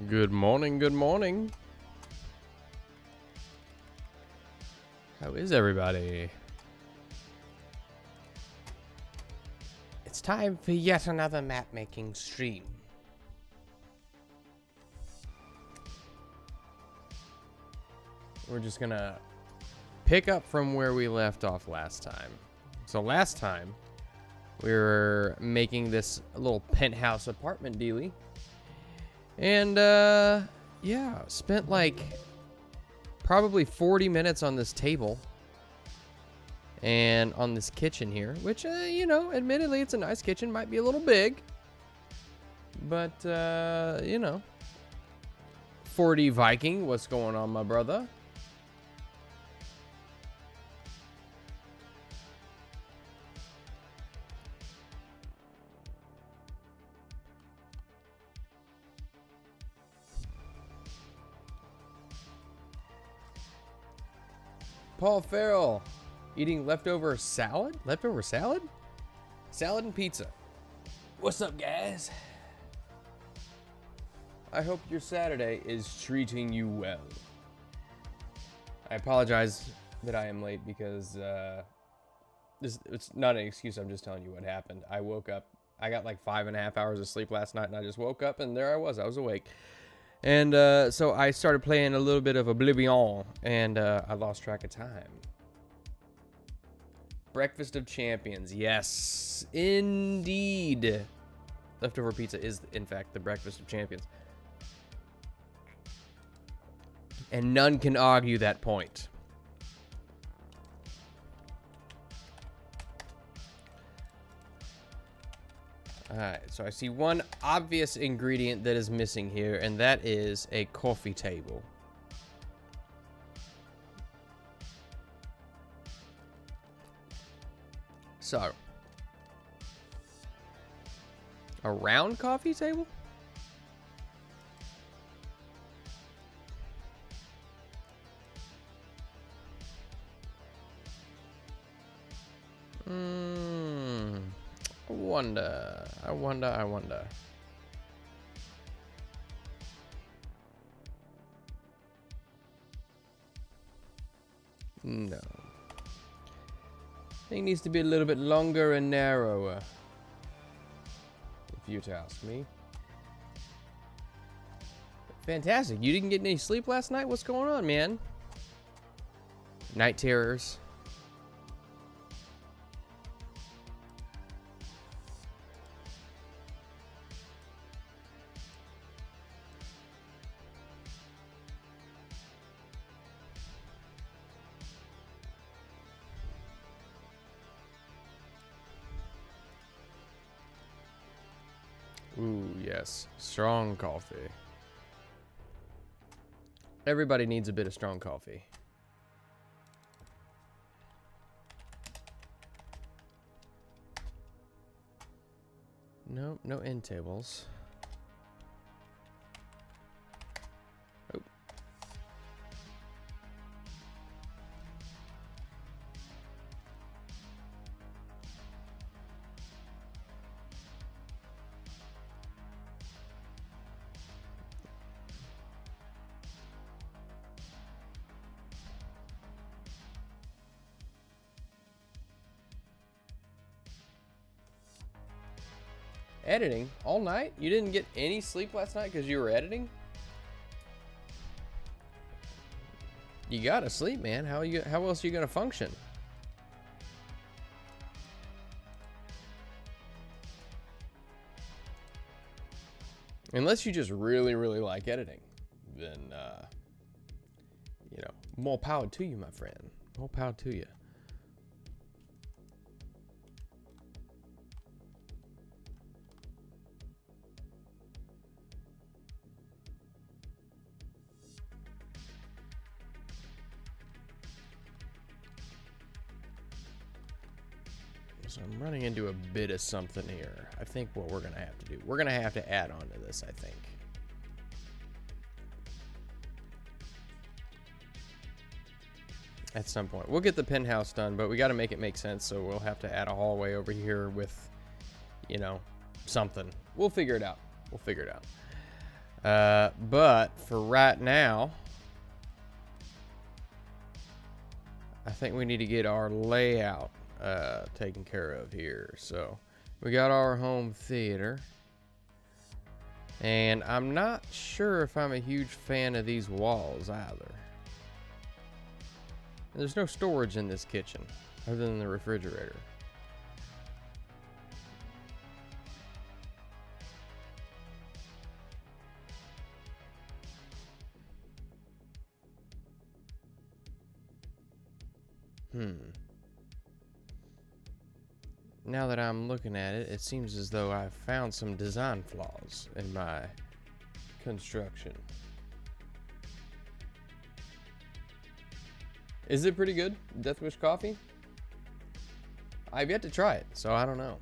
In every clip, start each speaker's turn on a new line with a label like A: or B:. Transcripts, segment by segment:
A: Good morning, good morning. How is everybody? It's time for yet another map-making stream. We're just gonna pick up from where we left off last time. So last time, we were making this little penthouse apartment dealie. And, yeah, spent like probably 40 minutes on this table and on this kitchen here, which, you know, admittedly, it's a nice kitchen. Might be a little big, but, you know, 4D Viking, what's going on, my brother? Paul Farrell, eating leftover salad? Leftover salad? Salad and pizza. What's up, guys? I hope your Saturday is treating you well. I apologize that I am late because it's not an excuse. I'm just telling you what happened. I woke up. I got like 5.5 hours of sleep last night, and I just woke up, and there I was. I was awake. And so I started playing a little bit of Oblivion, and I lost track of time. Breakfast of Champions. Yes, indeed. Leftover pizza is, in fact, the Breakfast of Champions. And none can argue that point. Alright, so I see one obvious ingredient that is missing here, and that is a coffee table. So, a round coffee table? I wonder. No. Thing needs to be a little bit longer and narrower, if you to ask me. Fantastic. You didn't get any sleep last night? What's going on, man? Night terrors. Ooh, yes. Strong coffee. Everybody needs a bit of strong coffee. No, no end tables. Oh. Editing all night? You didn't get any sleep last night because you were editing? You gotta sleep, man. How else are you gonna function? Unless you just really, really like editing, then you know, more power to you, my friend. More power to you. So I'm running into a bit of something here. I think what we're going to have to do, we're going to have to add on to this, I think. At some point. We'll get the penthouse done, but we got to make it make sense, so we'll have to add a hallway over here with, you know, something. We'll figure it out. We'll figure it out. But for right now, I think we need to get our layout taken care of here. So we got our home theater. And I'm not sure if I'm a huge fan of these walls either. There's no storage in this kitchen other than the refrigerator. Now that I'm looking at it, it seems as though I've found some design flaws in my construction. Is it pretty good, Death Wish coffee? I've yet to try it, so I don't know.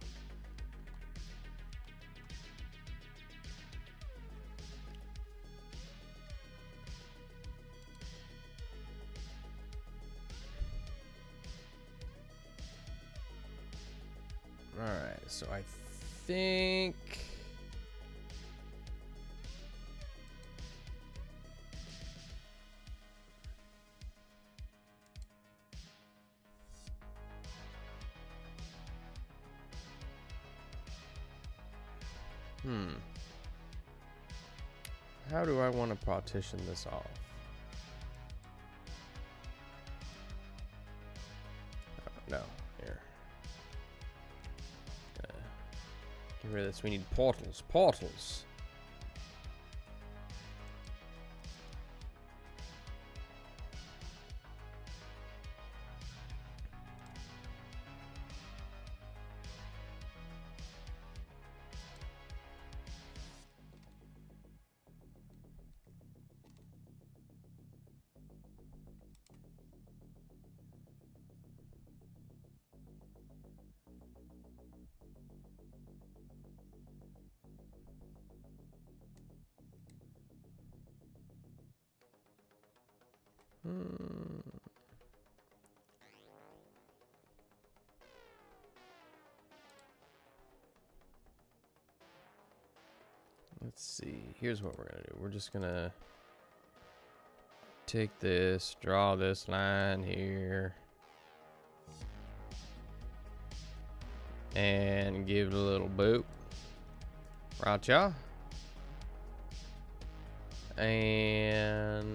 A: Alright, so I think... How do I want to partition this off? No, here. Get rid of this. We need portals. Portals. Let's see. Here's what we're gonna do. We're just gonna take this, draw this line here, and give it a little boop. Right, y'all? And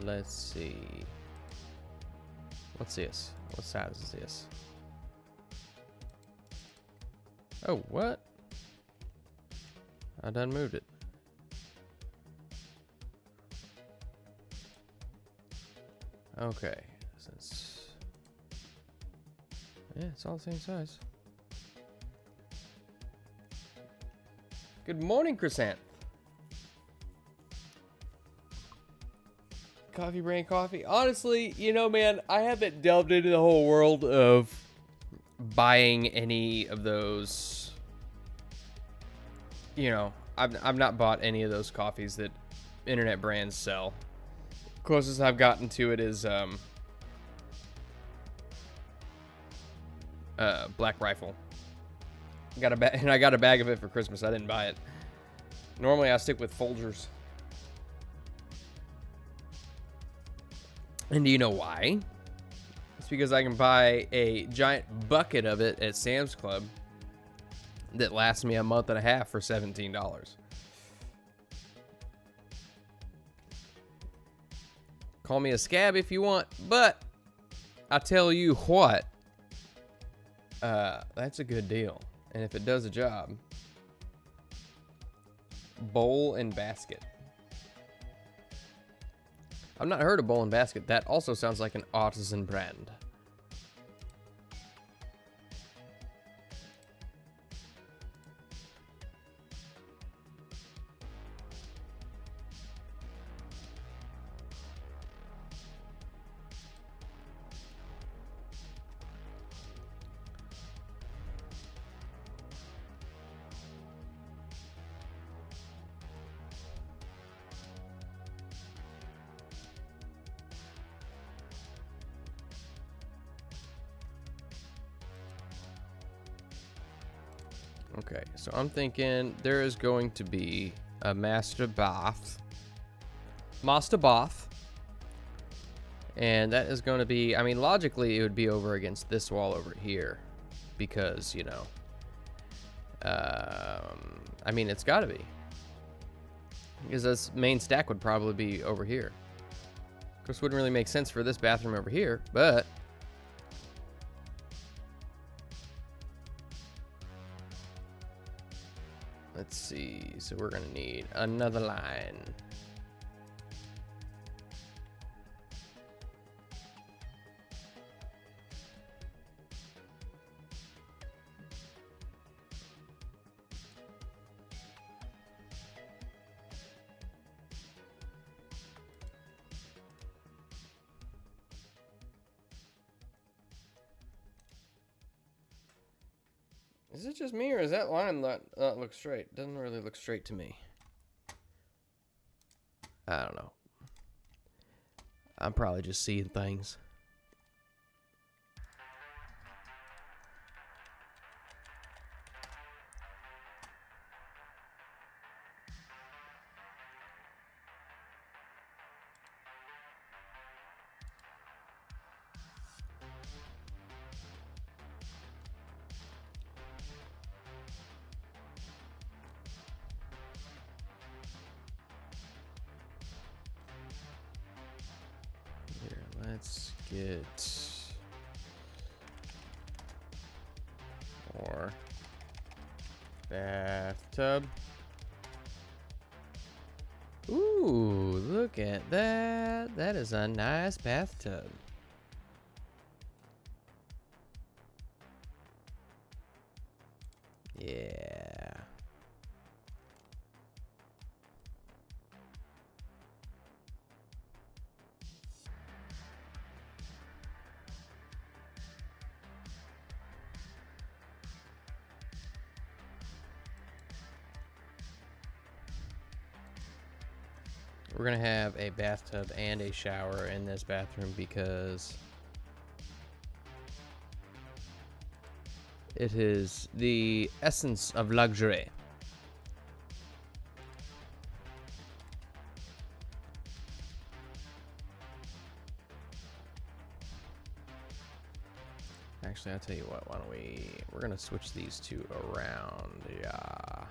A: let's see. What's this? What size is this? Oh, what? I done moved it. Okay, since it's all the same size. Good morning, Chrysanth. Coffee Brain Coffee. Honestly, you know, man, I haven't delved into the whole world of buying any of those. You know, I've not bought any of those coffees that internet brands sell. Closest I've gotten to it is Black Rifle. And I got a bag of it for Christmas. I didn't buy it. Normally I stick with Folgers. And do you know why? It's because I can buy a giant bucket of it at Sam's Club that lasts me a month and a half for $17. Call me a scab if you want, but I tell you what, that's a good deal. And if it does a job, Bowl and Basket. I've not heard of Bowl and Basket. That also sounds like an artisan brand. Okay, so I'm thinking there is going to be a master bath. Master bath. And that is going to be, I mean, logically, it would be over against this wall over here. Because, you know, I mean, it's got to be. Because this main stack would probably be over here. Of course, wouldn't really make sense for this bathroom over here, but... Let's see, so we're gonna need another line. Is it just me, or is that line not look straight? Doesn't really look straight to me. I don't know. I'm probably just seeing things. Let's get more bathtub. Ooh, look at that. That is a nice bathtub. Yeah. We're gonna have a bathtub and a shower in this bathroom because it is the essence of luxury. Actually, I'll tell you what, why don't we're gonna switch these two around, yeah.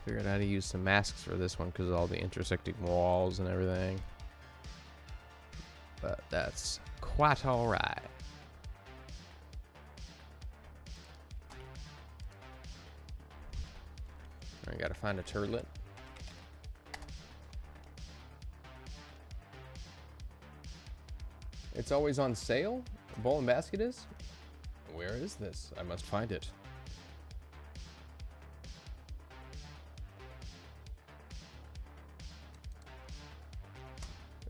A: Figured out how to use some masks for this one because of all the intersecting walls and everything. But that's quite alright. I gotta find a turlet. It's always on sale? The bowl and basket is? Where is this? I must find it.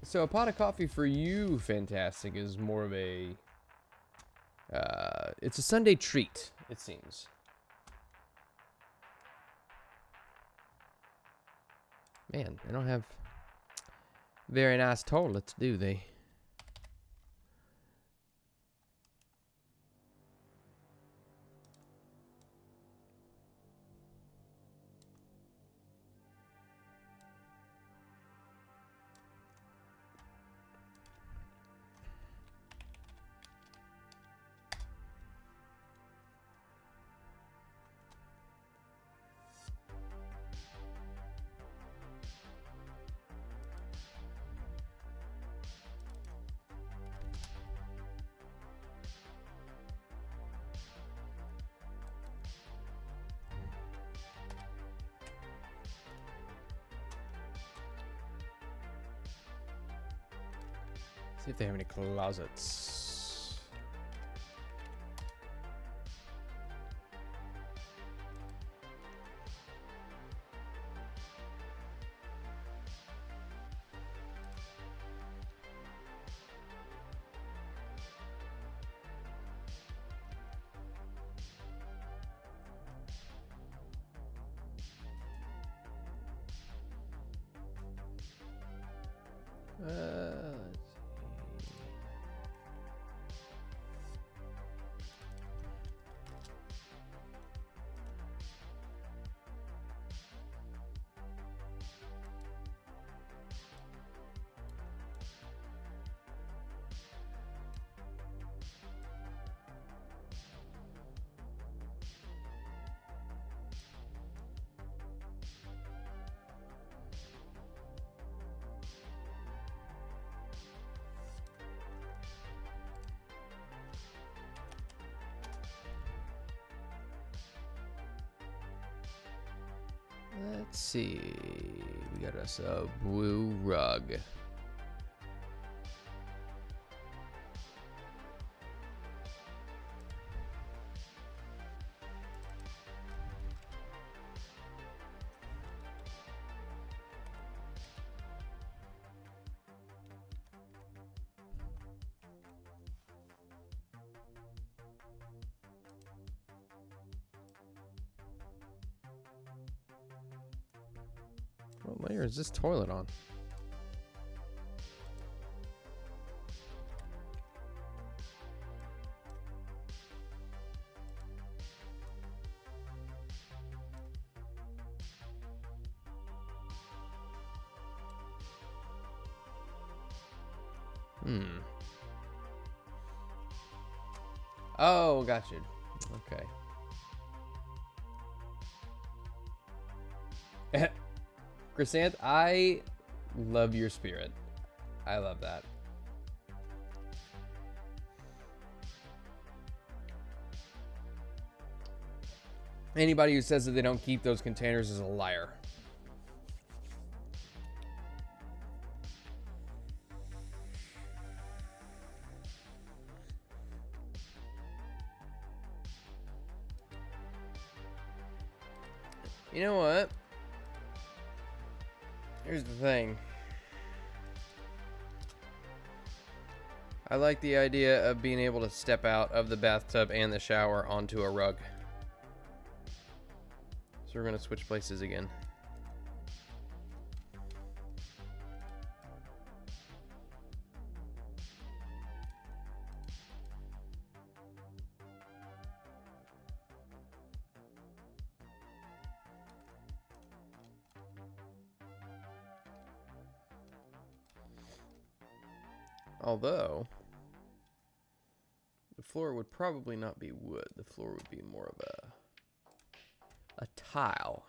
A: So a pot of coffee for you, Fantastic, is more of a... it's a Sunday treat, it seems. Man, they don't have very nice toilets, do they? See if they have any closets. Let's see. Let's see. We got us a blue rug. What layer is this toilet on? Oh, got you. Okay. Chrysanth, I love your spirit. I love that. Anybody who says that they don't keep those containers is a liar. You know what? Here's the thing. I like the idea of being able to step out of the bathtub and the shower onto a rug. So we're going to switch places again. Although, the floor would probably not be wood. The floor would be more of a tile.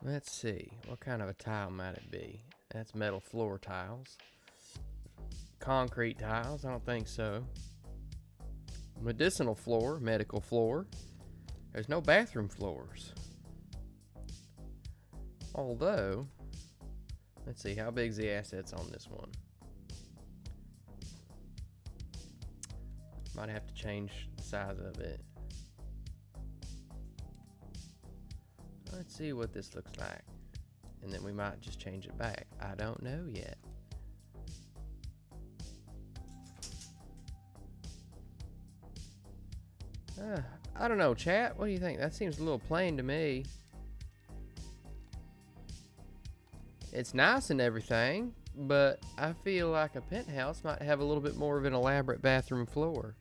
A: Let's see. What kind of a tile might it be? That's metal floor tiles. Concrete tiles? I don't think so. Medicinal floor, medical floor. There's no bathroom floors. Although, let's see, how big's the assets on this one? Might have to change the size of it. Let's see what this looks like. And then we might just change it back. I don't know yet. I don't know, chat. What do you think? That seems a little plain to me. It's nice and everything, but I feel like a penthouse might have a little bit more of an elaborate bathroom floor.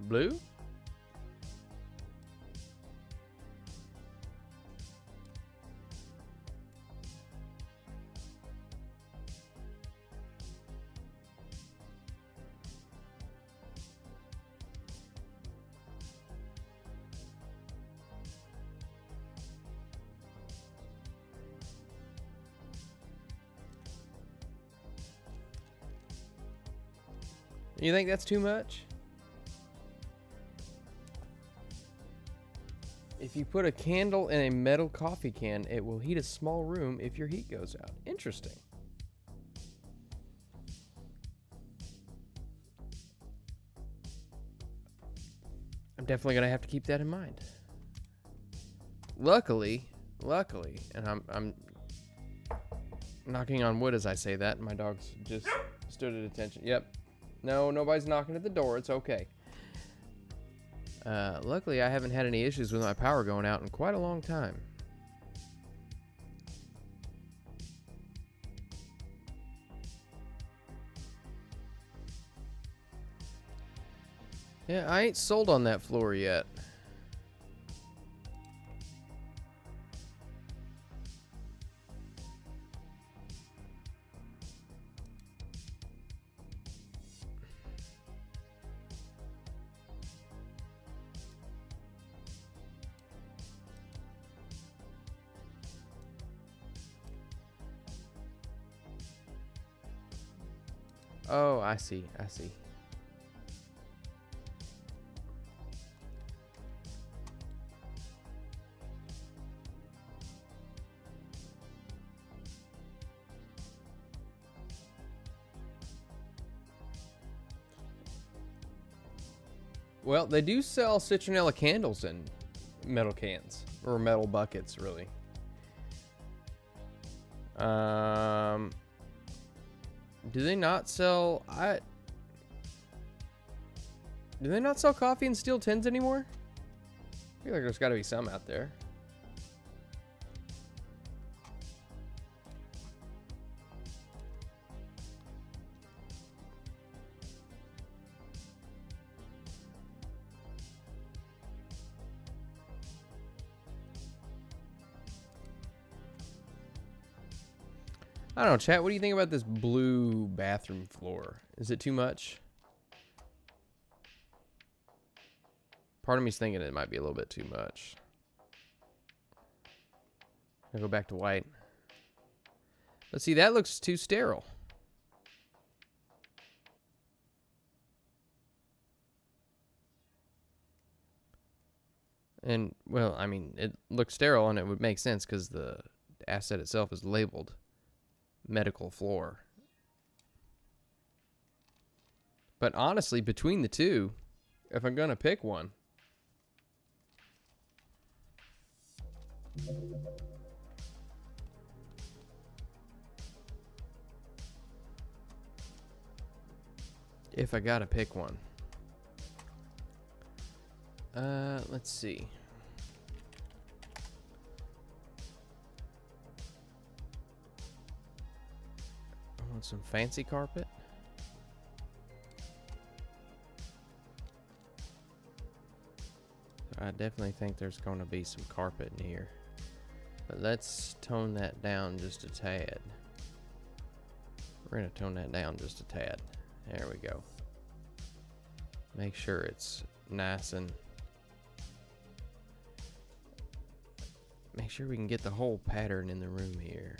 A: Blue? You think that's too much? If you put a candle in a metal coffee can, it will heat a small room if your heat goes out. Interesting. I'm definitely gonna have to keep that in mind. Luckily, and I'm knocking on wood as I say that, and my dog's just stood at attention. Yep. No, nobody's knocking at the door. It's okay. Luckily, I haven't had any issues with my power going out in quite a long time. Yeah, I ain't sold on that floor yet. Oh, I see. I see. Well, they do sell citronella candles in metal cans or metal buckets, really. Do they not sell? Do they not sell coffee in steel tins anymore? I feel like there's got to be some out there. I don't know, chat. What do you think about this blue bathroom floor? Is it too much? Part of me's thinking it might be a little bit too much. I'll go back to white. But see, that looks too sterile. And, well, I mean, it looks sterile and it would make sense because the asset itself is labeled medical floor. But honestly, between the two, if I'm gonna pick one, if I gotta pick one, let's see. I want some fancy carpet. I definitely think there's going to be some carpet in here. But let's tone that down just a tad. We're going to tone that down just a tad. There we go. Make sure it's nice and... Make sure we can get the whole pattern in the room here.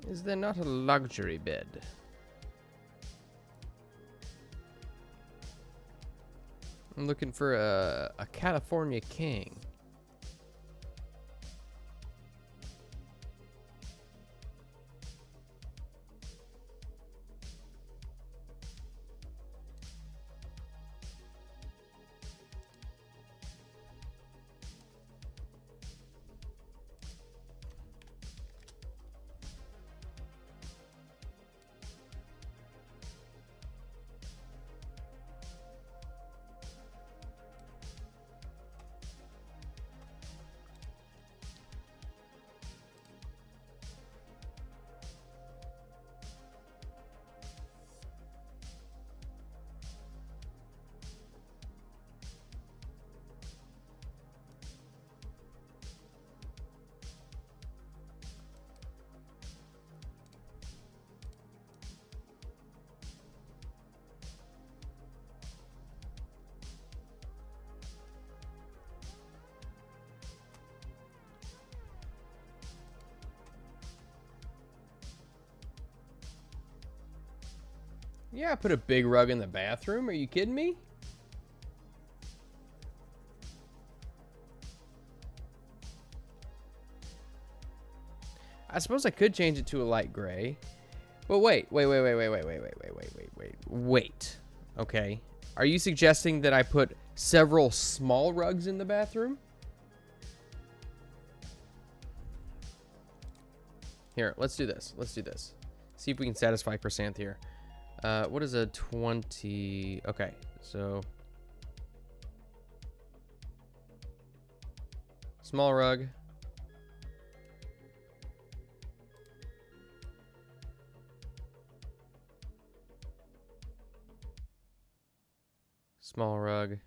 A: Is there not a luxury bed? I'm looking for a California King. Yeah, I put a big rug in the bathroom. Are you kidding me? I suppose I could change it to a light gray. But wait. Okay. Are you suggesting that I put several small rugs in the bathroom? Here, let's do this. See if we can satisfy Chrysanth here. What is a 20? Okay, so small rug. Small rug.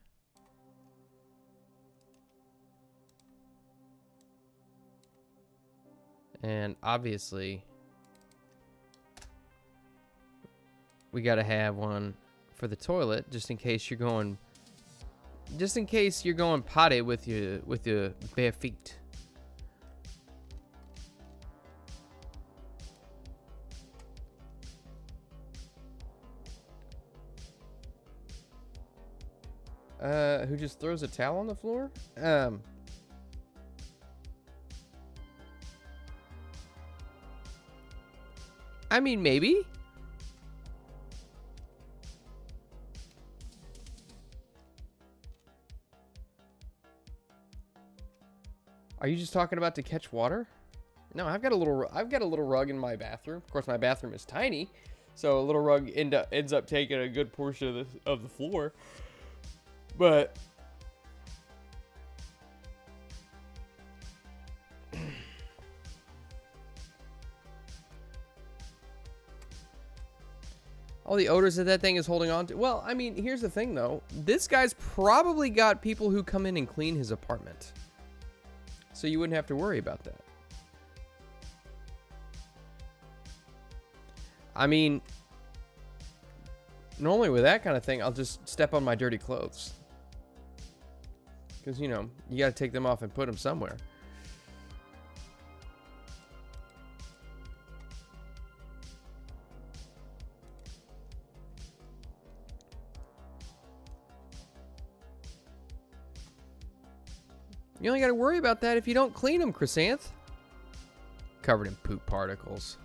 A: And obviously, we gotta have one for the toilet, just in case you're going potty with your bare feet. Who just throws a towel on the floor? I mean, maybe. Are you just talking about to catch water? No, I've got a little rug in my bathroom. Of course, my bathroom is tiny, so a little rug ends up taking a good portion of the floor. But all the odors that thing is holding on to. Well, I mean, here's the thing, though. This guy's probably got people who come in and clean his apartment. So you wouldn't have to worry about that. I mean, normally with that kind of thing, I'll just step on my dirty clothes. Because, you know, you got to take them off and put them somewhere. You only got to worry about that if you don't clean them, Chrysanth. Covered in poop particles.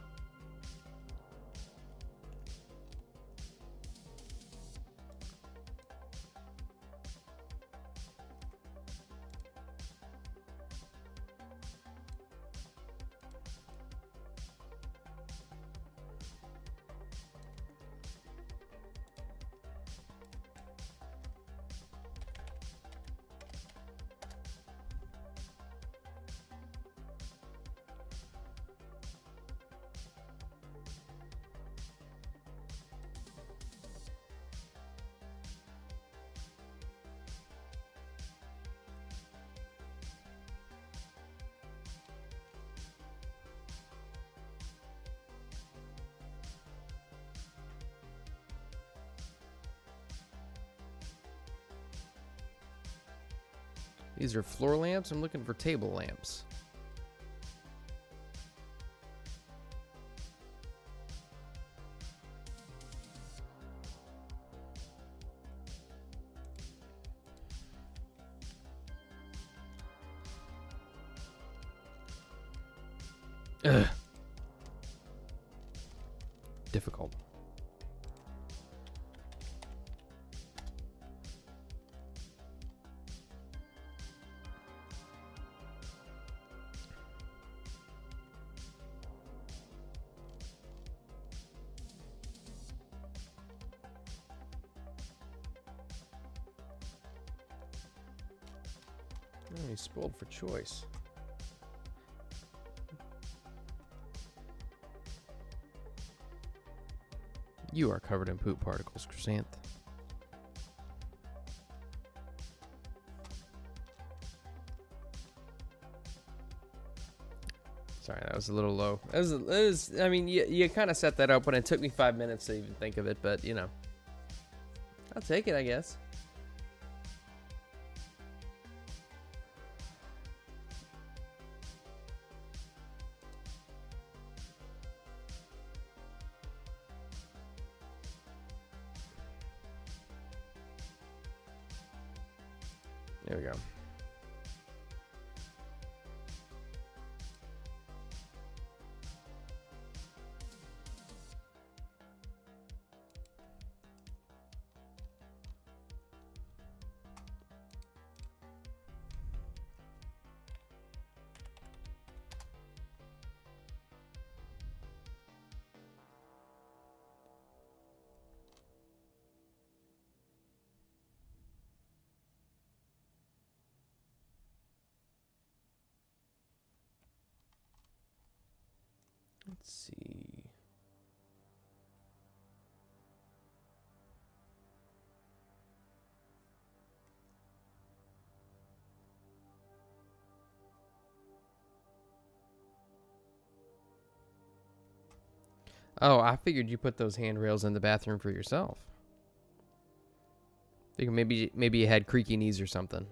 A: These are floor lamps. I'm looking for table lamps. Ugh. Difficult. Oh, he's spoiled for choice. You are covered in poop particles, Chrysanth. Sorry, that was a little low. It was, I mean, you kind of set that up when it took me 5 minutes to even think of it, but, you know. I'll take it, I guess. There we go. Let's see. Oh, I figured you put those handrails in the bathroom for yourself. Figured maybe you had creaky knees or something.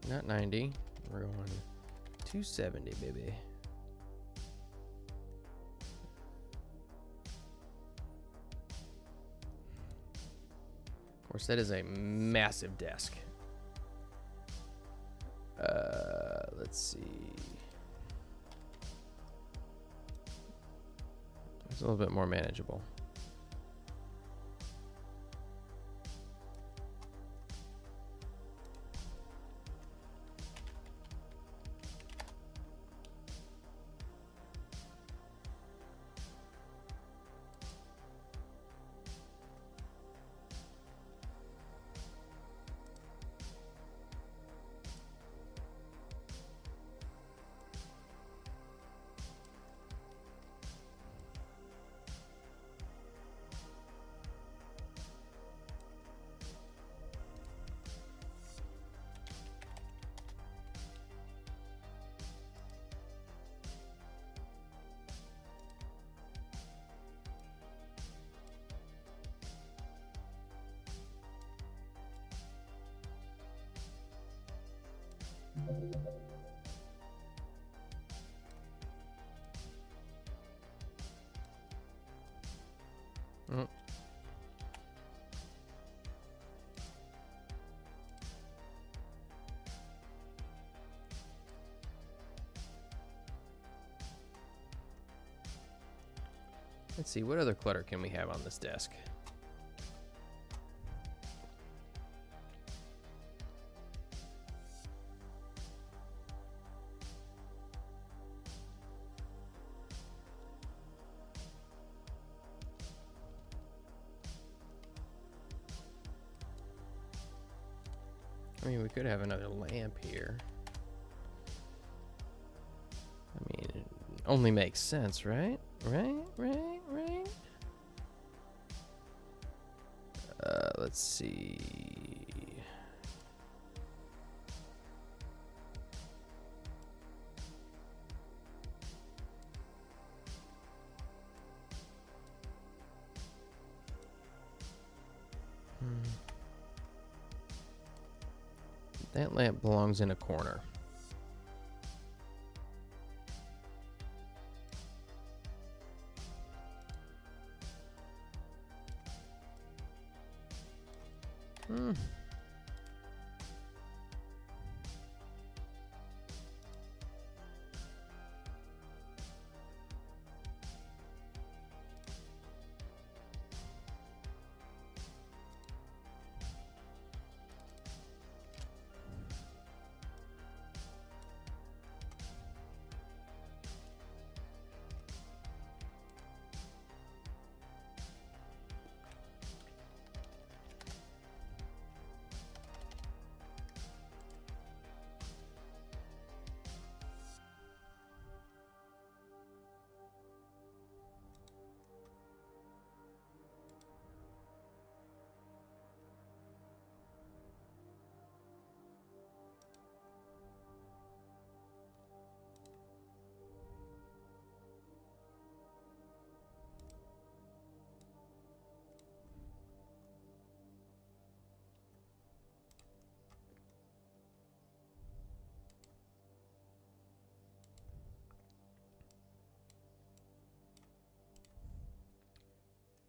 A: Not 90. We're going 270, baby. Of course, that is a massive desk. Let's see. It's a little bit more manageable. Mm. Let's see, what other clutter can we have on this desk? I mean, we could have another lamp here. I mean, it only makes sense, right? Right? Let's see. That lamp belongs in a corner.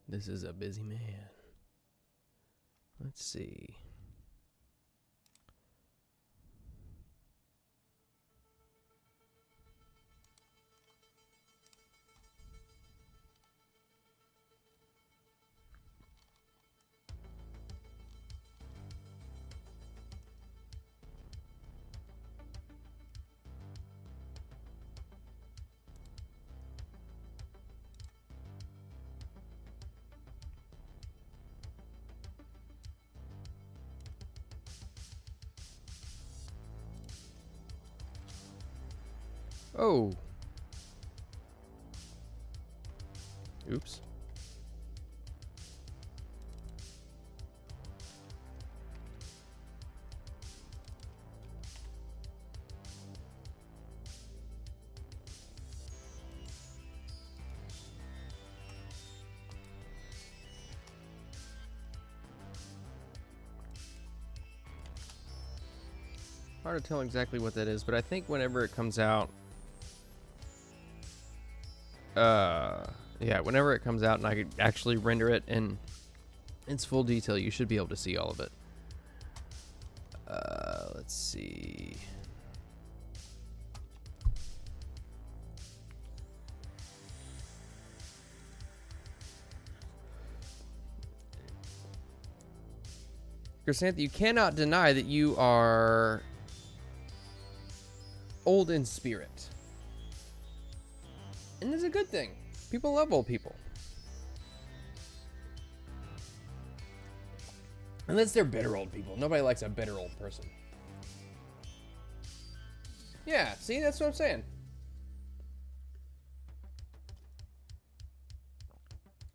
A: This is a busy man. Let's see. Oh. Oops. Hard to tell exactly what that is, but I think whenever it comes out, yeah, whenever it comes out and I could actually render it in its full detail, you should be able to see all of it. Let's see. Chrysanthi, you cannot deny that you are old in spirit. And it's a good thing. People love old people. Unless they're bitter old people. Nobody likes a bitter old person. Yeah, see, that's what I'm saying.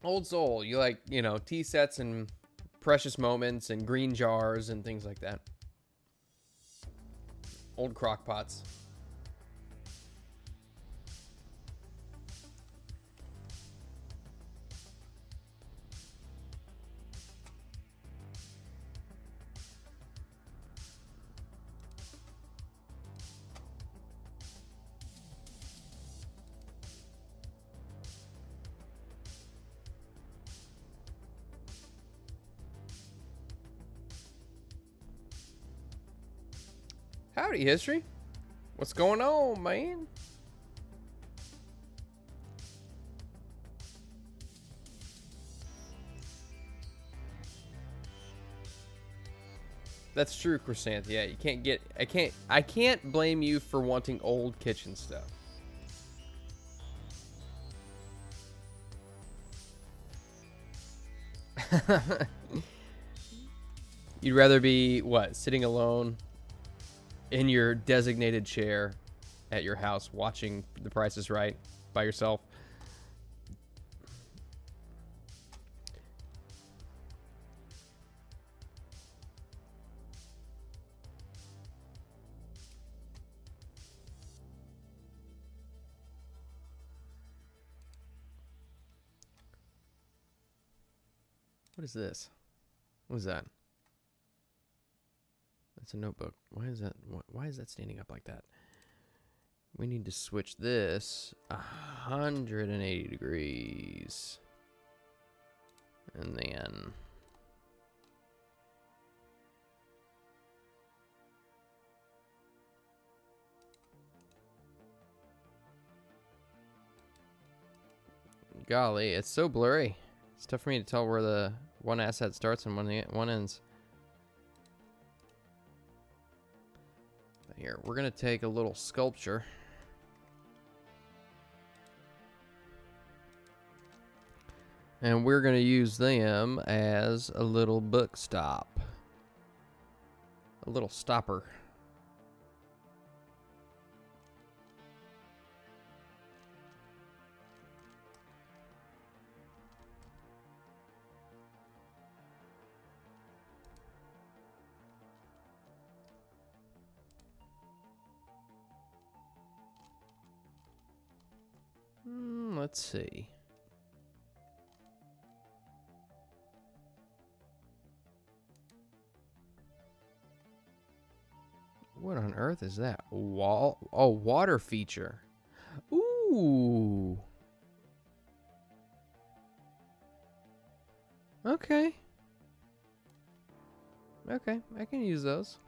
A: Old soul. You like, you know, tea sets and precious moments and green jars and things like that. Old crock pots. Howdy, history. What's going on, man? That's true, Chrysanth. Yeah, you can't get. I can't blame you for wanting old kitchen stuff. You'd rather be what? Sitting alone in your designated chair at your house watching The Price is Right by yourself. What is this? What is that? That's a notebook. Why is that? Why is that standing up like that? We need to switch this 180 degrees. And then... Golly, it's so blurry. It's tough for me to tell where the one asset starts and one ends. But here, we're going to take a little sculpture. And we're going to use them as a little book stop. A little stopper. Let's see. What on earth is that? Wall? Oh, water feature. Ooh. Okay. Okay, I can use those.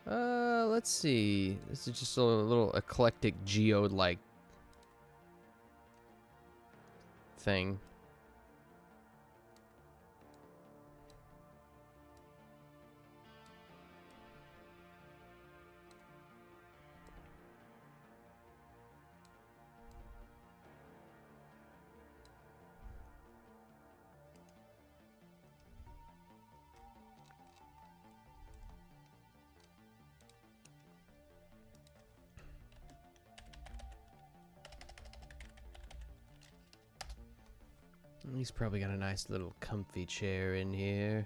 A: Let's see. This is just a little eclectic geode-like thing. He's probably got a nice little comfy chair in here.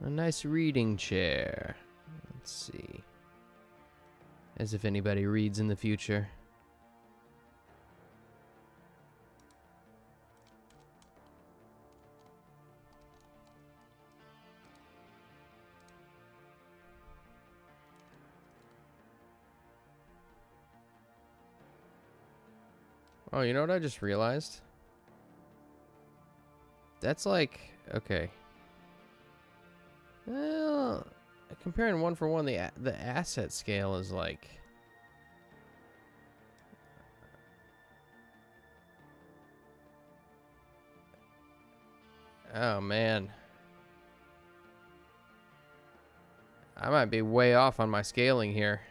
A: A nice reading chair. Let's see. As if anybody reads in the future. Oh, you know what I just realized? That's like, okay. Well, comparing one for one, the asset scale is like... Oh, man. I might be way off on my scaling here.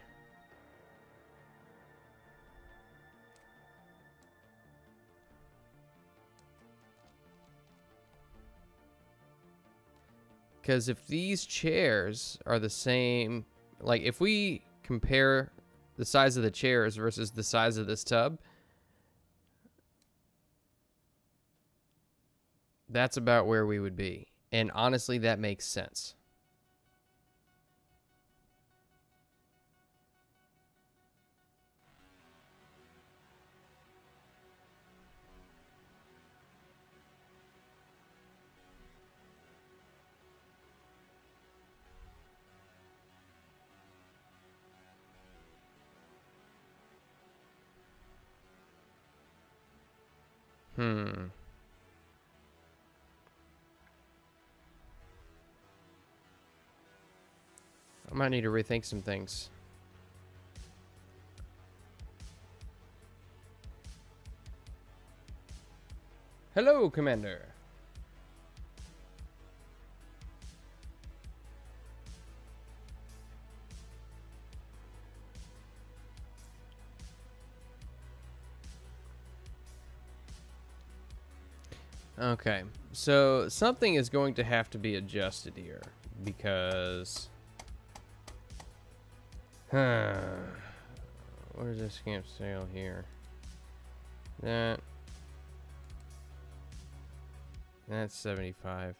A: Because if these chairs are the same, like if we compare the size of the chairs versus the size of this tub, that's about where we would be. And honestly, that makes sense. I might need to rethink some things. Hello, Commander. Okay, so something is going to have to be adjusted here because... Where's this camp sale here? That's 75.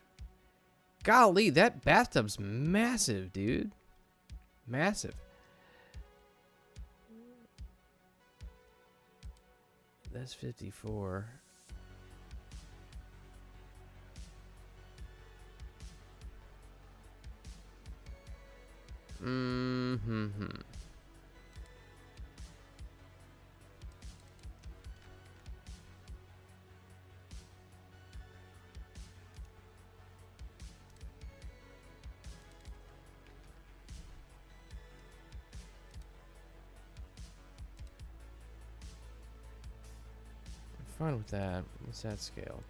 A: Golly, that bathtub's massive, dude. Massive. That's 54. I'm fine with that. What's that scale?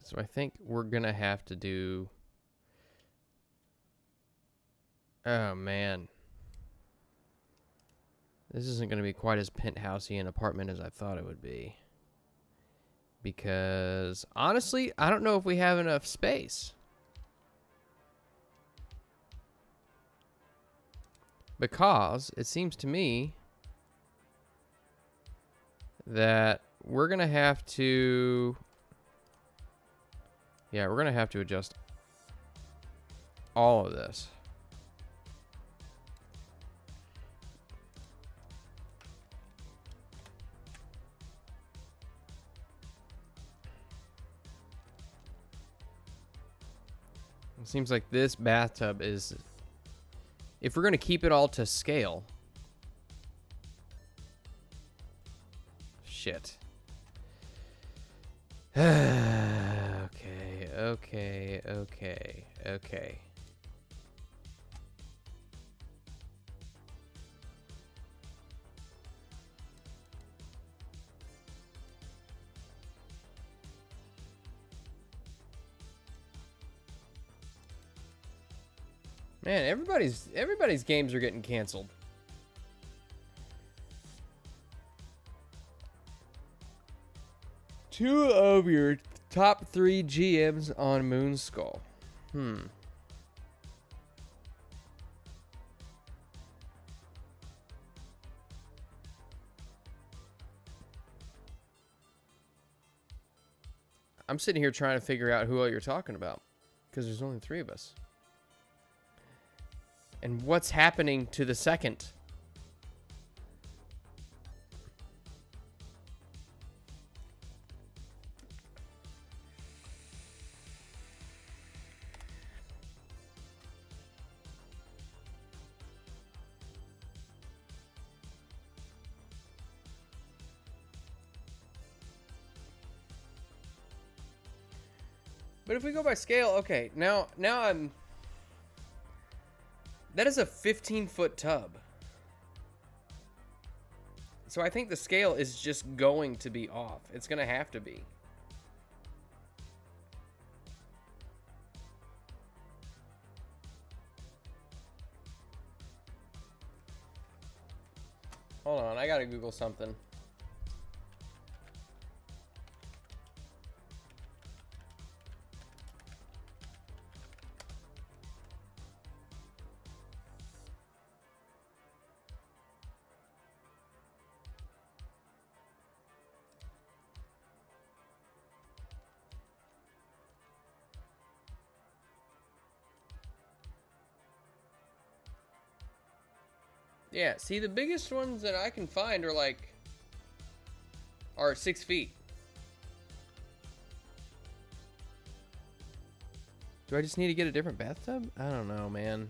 A: So I think we're gonna have to do... Oh, man. This isn't going to be quite as penthousey an apartment as I thought it would be. Because, honestly, I don't know if we have enough space. Because it seems to me that we're going to have to... Yeah, we're going to have to adjust all of this. It seems like this bathtub is... If we're going to keep it all to scale... Shit. Okay. Man, everybody's games are getting canceled. Two of your top 3 GMs on Moonskull. I'm sitting here trying to figure out who all you're talking about. Because there's only 3 of us. And what's happening to the second? But if we go by scale, okay, now I'm... That is a 15-foot tub. So I think the scale is just going to be off. It's going to have to be. Hold on, I gotta Google something. Yeah, see, the biggest ones that I can find are 6 feet. Do I just need to get a different bathtub? I don't know, man.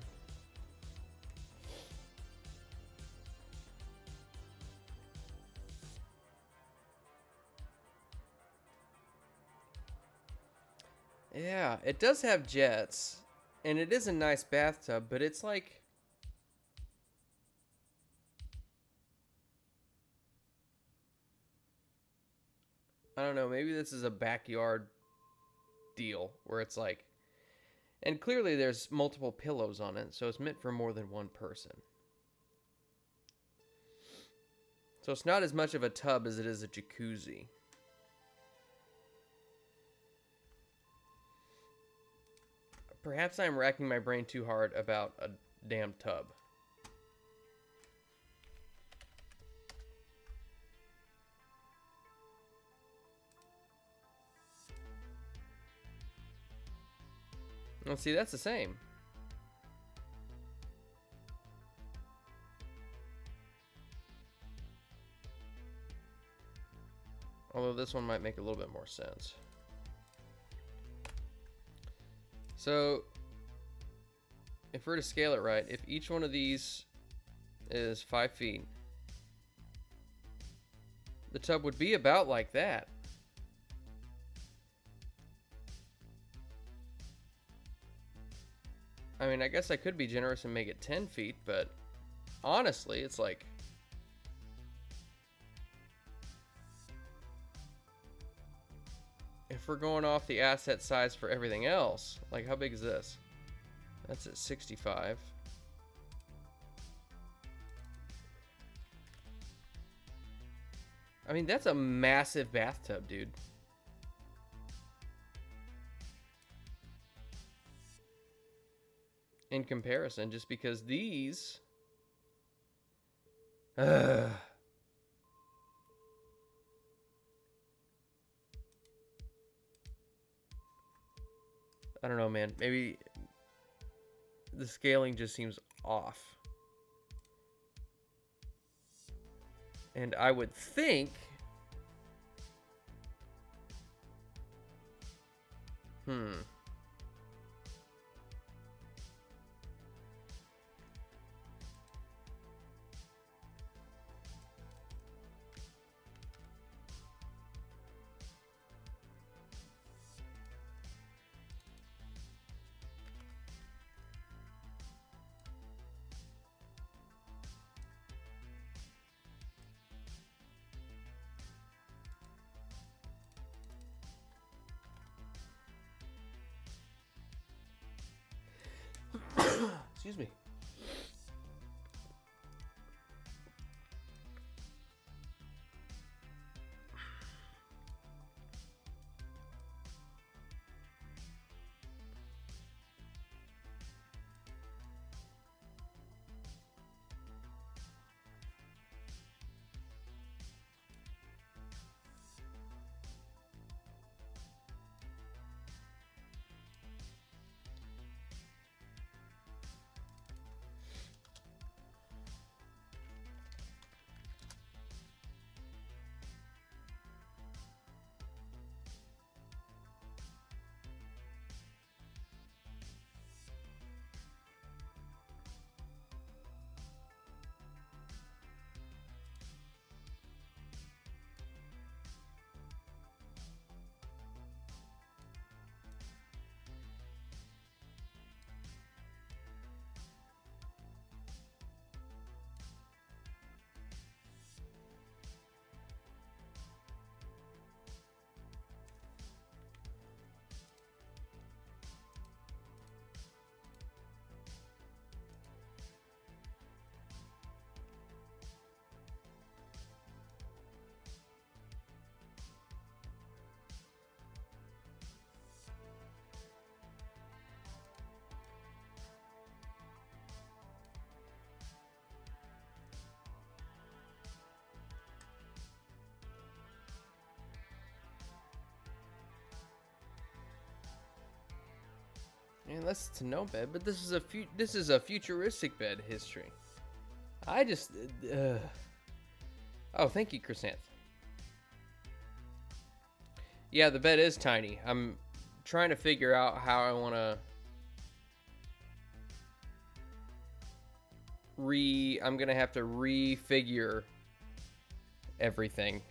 A: Yeah, it does have jets, and it is a nice bathtub, but it's like... I don't know, maybe this is a backyard deal where it's like... And clearly there's multiple pillows on it, so it's meant for more than one person. So it's not as much of a tub as it is a jacuzzi. Perhaps I'm racking my brain too hard about a damn tub. Well, see, that's the same. Although this one might make a little bit more sense. So, if we're to scale it right, if each one of these is 5 feet, the tub would be about like that. I mean, I guess I could be generous and make it 10 feet, but honestly, it's like... If we're going off the asset size for everything else, like how big is this? That's at 65. I mean, that's a massive bathtub, dude. In comparison, just because these... I don't know, man. Maybe the scaling just seems off. And I would think... Excuse me. Unless it's a no bed, but this is a futuristic bed history. I just oh, thank you, Chrysanth. Yeah, the bed is tiny. I'm trying to figure out how I want to I'm gonna have to refigure everything.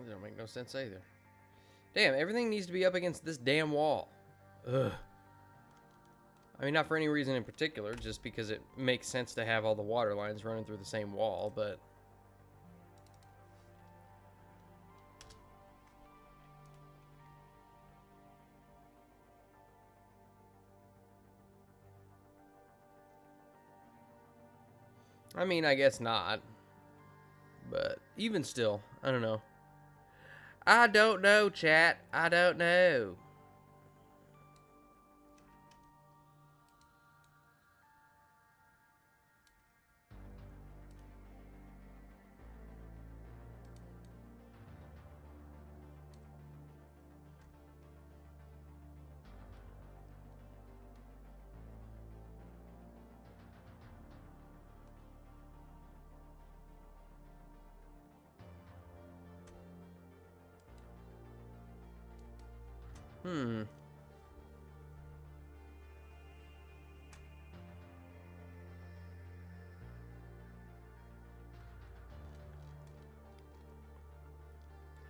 A: That don't make no sense either. Damn, everything needs to be up against this damn wall. Ugh. I mean, not for any reason in particular, just because it makes sense to have all the water lines running through the same wall, but... I mean, I guess not. But even still, I don't know. I don't know, chat. I don't know.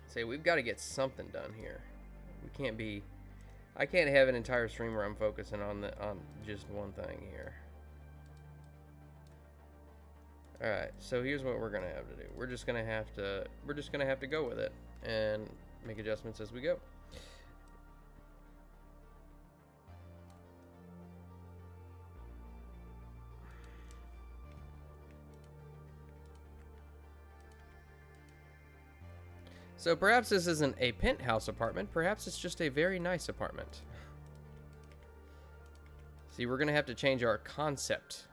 A: Say, we've got to get something done here. We can't be... I can't have an entire stream where I'm focusing on just one thing here. Alright, so here's what we're gonna have to do. We're just gonna have to go with it and make adjustments as we go. So perhaps this isn't a penthouse apartment, perhaps it's just a very nice apartment. See, we're gonna have to change our concept.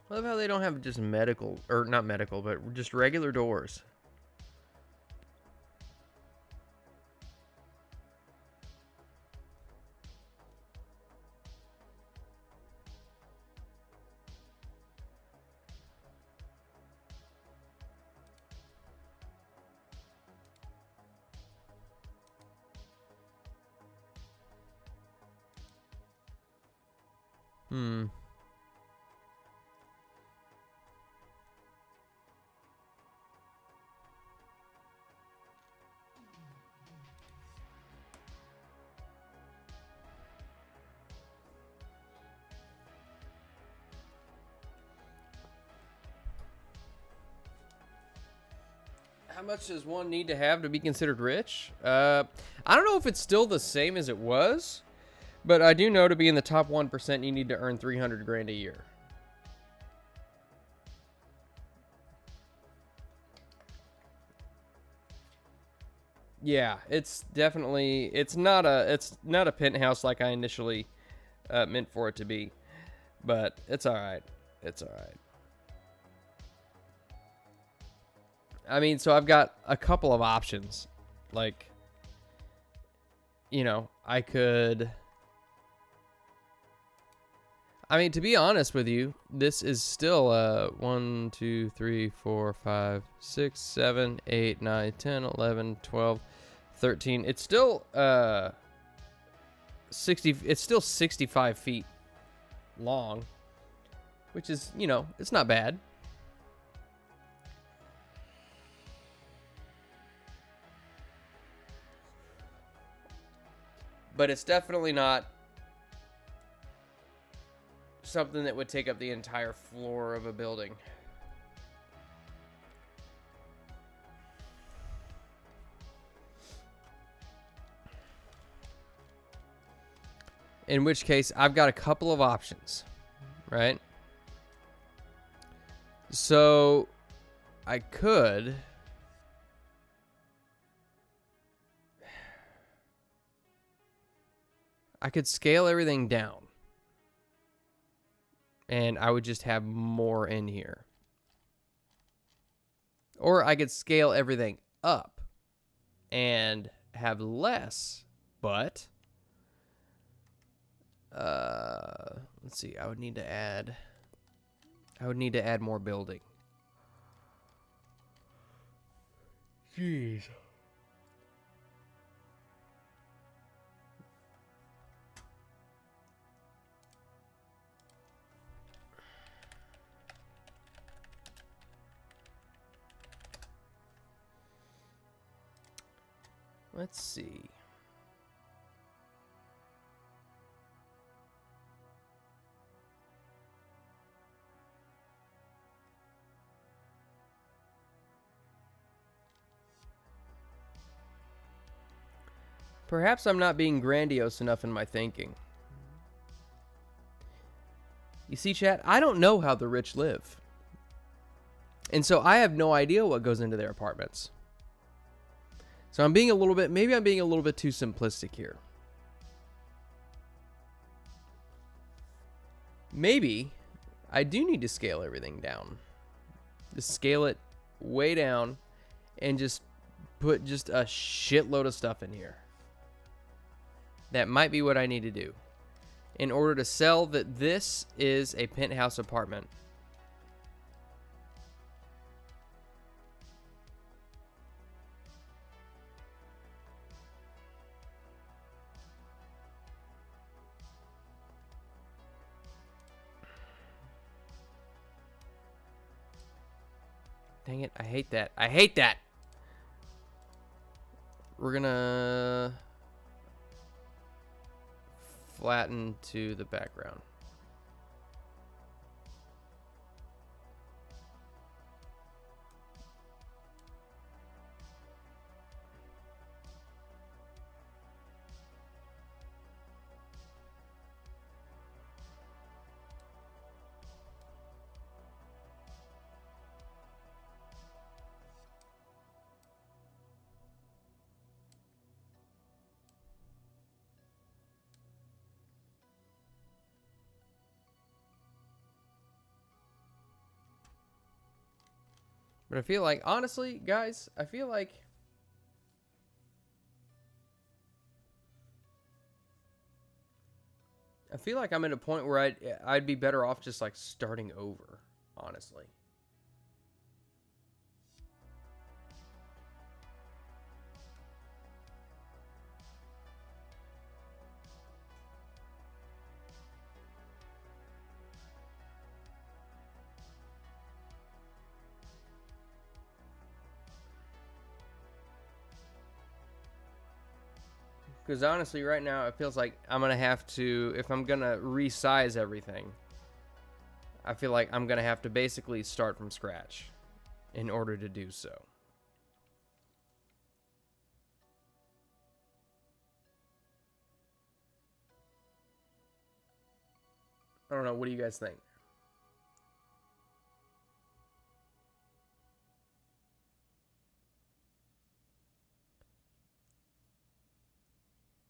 A: I love how they don't have just medical, or not medical, but just regular doors. How much does one need to have be considered rich? I don't know if it's still the same as it was, but I do know to be in the top 1%, you need to earn 300 grand a year. Yeah, it's definitely, it's not a penthouse like I initially meant for it to be, but it's all right. It's all right. I mean, so I've got a couple of options. Like, you know, I could I mean, to be honest with you, this is still 1, 2, 3, 4, 5, 6, 7, 8, 9, 10, 11, 12, 13. It's still 60. It's still 65 feet long, which is, you know, it's not bad. But it's definitely not something that would take up the entire floor of a building. In which case, I've got a couple of options, right? So I could scale everything down. And I would just have more in here. Or I could scale everything up and have less, but let's see, I would need to add more building. Jeez. Let's see. Perhaps I'm not being grandiose enough in my thinking. You see, chat, I don't know how the rich live. And so I have no idea what goes into their apartments. So I'm being a little bit, maybe I'm being a little bit too simplistic here. Maybe I do need to scale everything down. Just scale it way down and just put just a shitload of stuff in here. That might be what I need to do in order to sell that this is a penthouse apartment. Dang it, I hate that. I hate that. We're gonna flatten to the background. But I feel like, honestly, guys, I feel like I'm at a point where I'd be better off just like starting over, honestly. Because honestly, right now, it feels like I'm going to have to, if I'm going to resize everything, I feel like I'm going to have to basically start from scratch in order to do so. I don't know. What do you guys think?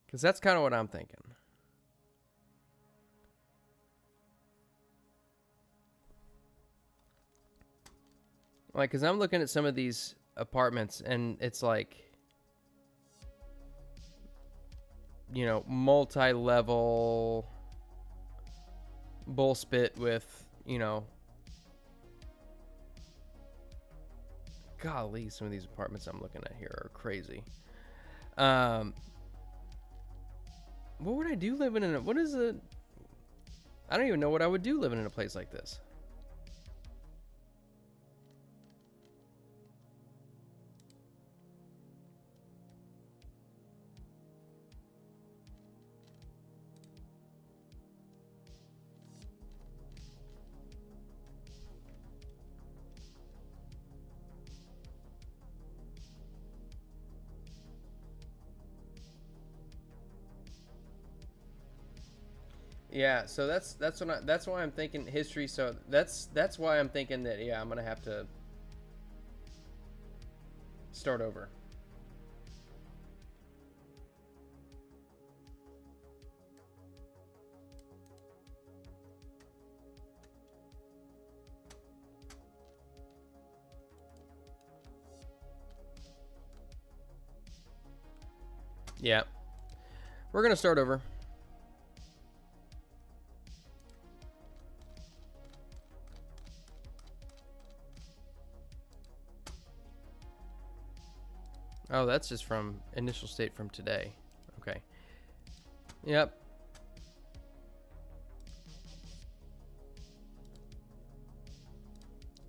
A: Because that's kind of what I'm thinking. Like, because I'm looking at some of these apartments, and it's like, you know, multi-level, bull spit with, you know, golly, some of these apartments I'm looking at here are crazy. What would I do living in what is it? I don't even know what I would do living in a place like this. Yeah, so that's why I'm thinking history. So that's why I'm thinking that, yeah, I'm gonna have to start over. Yeah, we're gonna start over. Oh, that's just from initial state from today. Okay. Yep.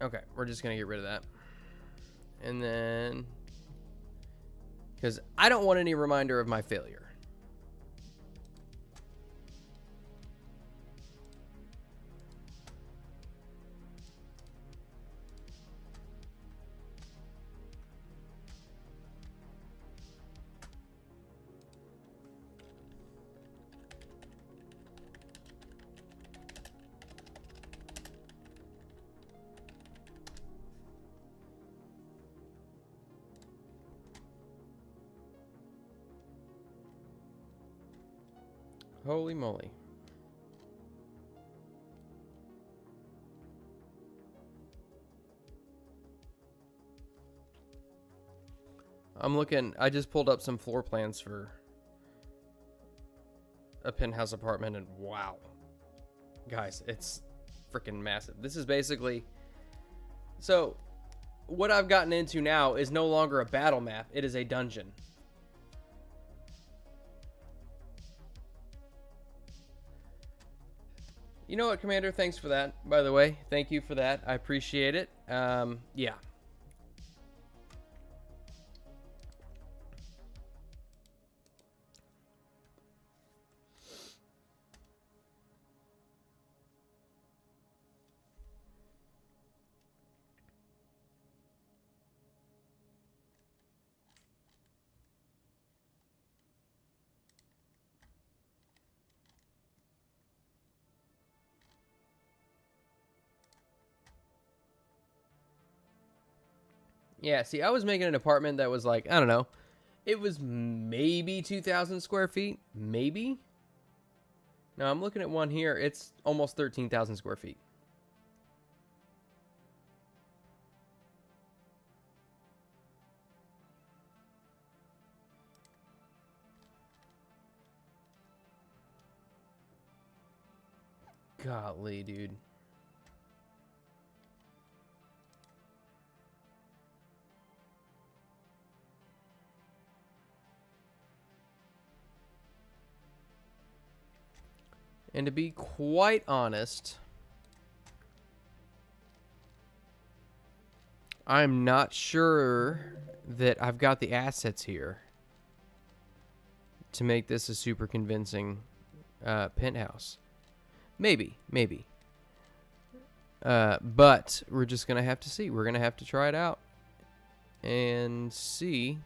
A: Okay, we're just gonna get rid of that. And then, because I don't want any reminder of my failure. Holy moly. I'm looking, I just pulled up some floor plans for a penthouse apartment, and wow. Guys, it's freaking massive. This is basically, so what I've gotten into now is no longer a battle map, it is a dungeon. You know what, Commander? Thanks for that, by the way. Thank you for that. I appreciate it. Yeah. Yeah, see, I was making an apartment that was like, I don't know, it was maybe 2,000 square feet, maybe. Now I'm looking at one here, it's almost 13,000 square feet. Golly, dude. And to be quite honest, I'm not sure that I've got the assets here to make this a super convincing penthouse. Maybe. But we're just going to have to see. We're going to have to try it out and see.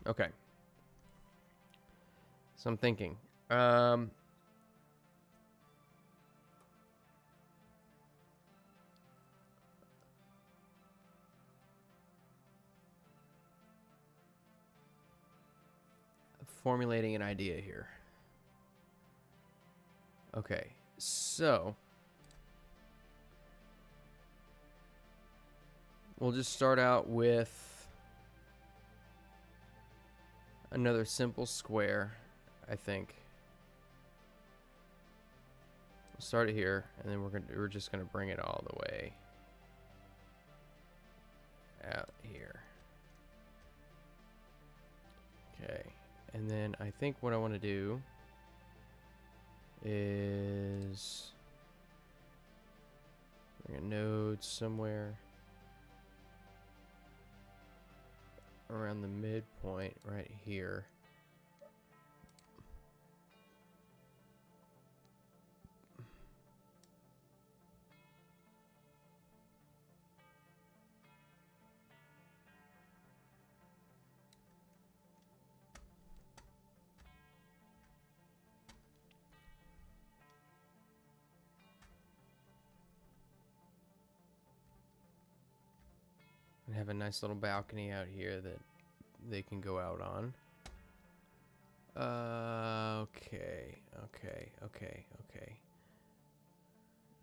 A: Okay. So I'm thinking. formulating an idea here. Okay, so we'll just start out with another simple square, I think. We'll start it here, and then we're just gonna bring it all the way out here. Okay, and then I think what I want to do is bring a node somewhere around the midpoint right here. And have a nice little balcony out here that they can go out on. Okay.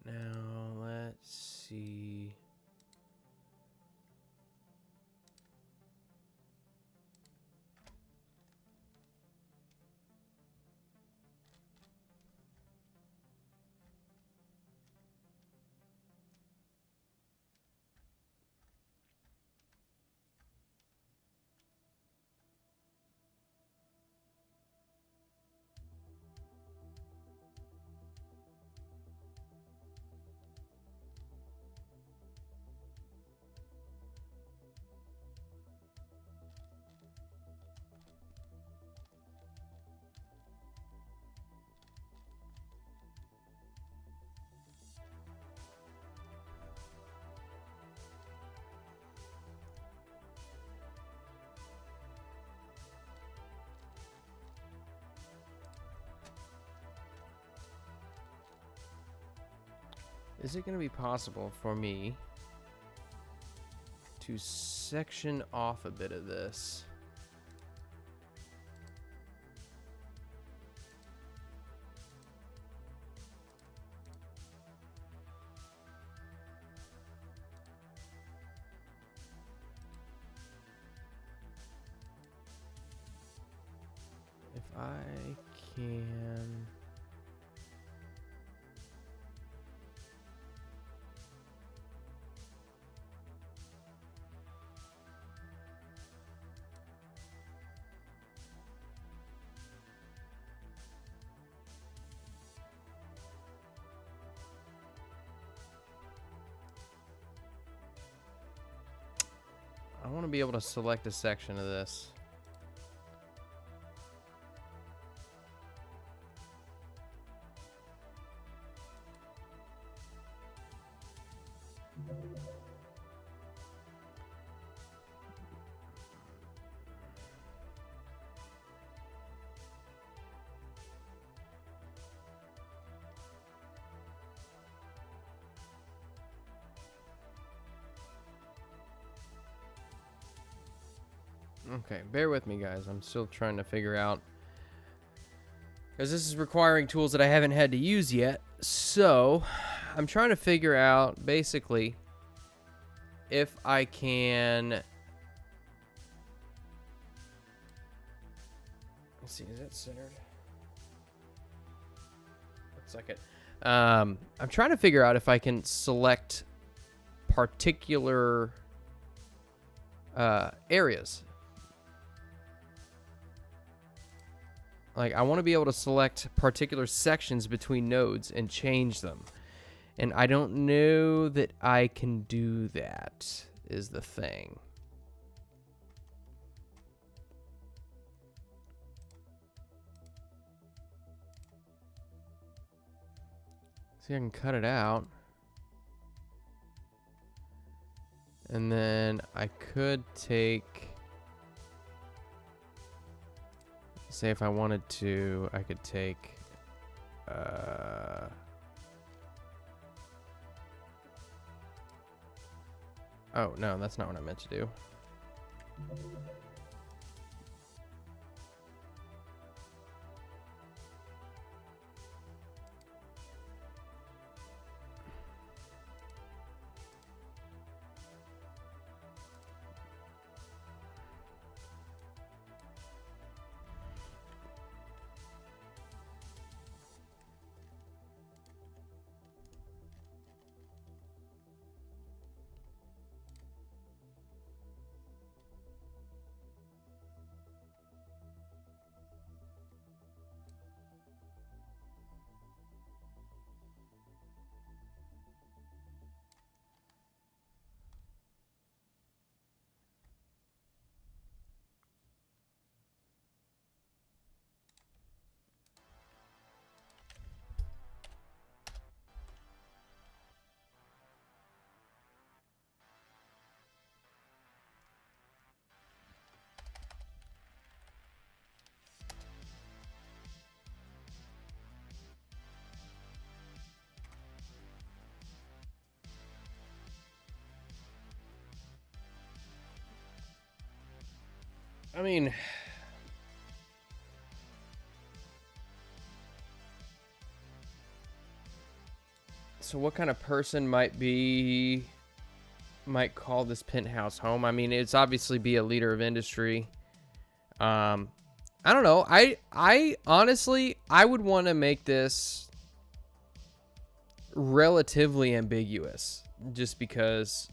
A: Now let's see. Is it going to be possible for me to section off a bit of this? If I can... I want to be able to select a section of this. Okay, bear with me, guys. I'm still trying to figure out, because this is requiring tools that I haven't had to use yet. So I'm trying to figure out basically if I can... Let's see, is that centered? Looks like it. I'm trying to figure out if I can select particular areas. Like, I want to be able to select particular sections between nodes and change them. And I don't know that I can do that, is the thing. See, I can cut it out. And then I could take... Say if I wanted to, I could take... Oh, no, that's not what I meant to do. I mean, so what kind of person might call this penthouse home? I mean, it's obviously be a leader of industry. I don't know. I honestly, I would want to make this relatively ambiguous, just because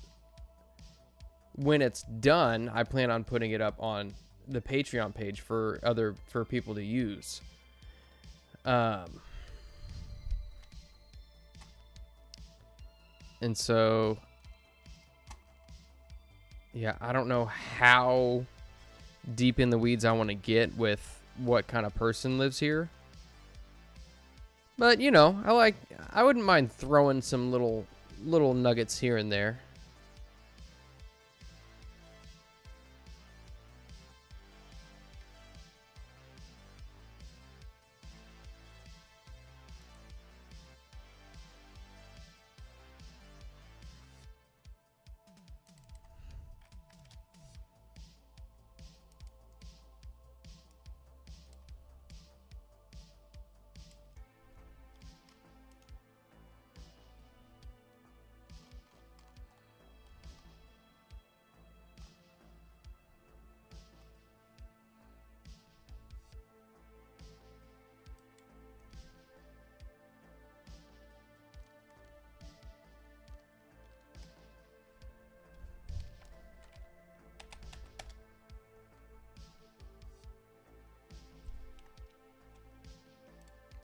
A: when it's done, I plan on putting it up on the Patreon page for people to use. And so, yeah, I don't know how deep in the weeds I want to get with what kind of person lives here. But, you know, I wouldn't mind throwing some little nuggets here and there.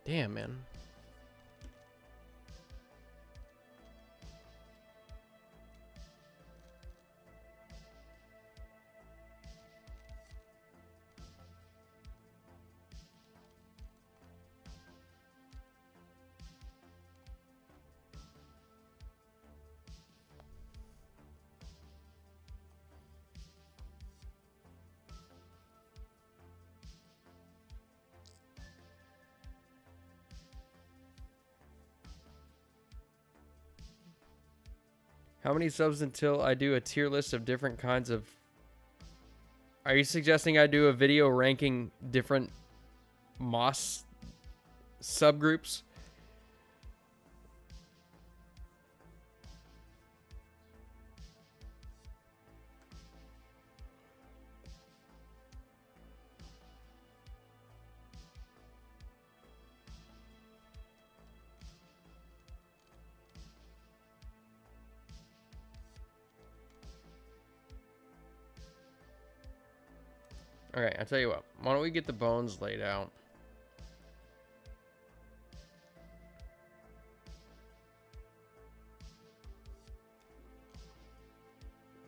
A: Damn, man. How many subs until I do a tier list of different kinds of... Are you suggesting I do a video ranking different Moss subgroups? Alright, I'll tell you what. Why don't we get the bones laid out?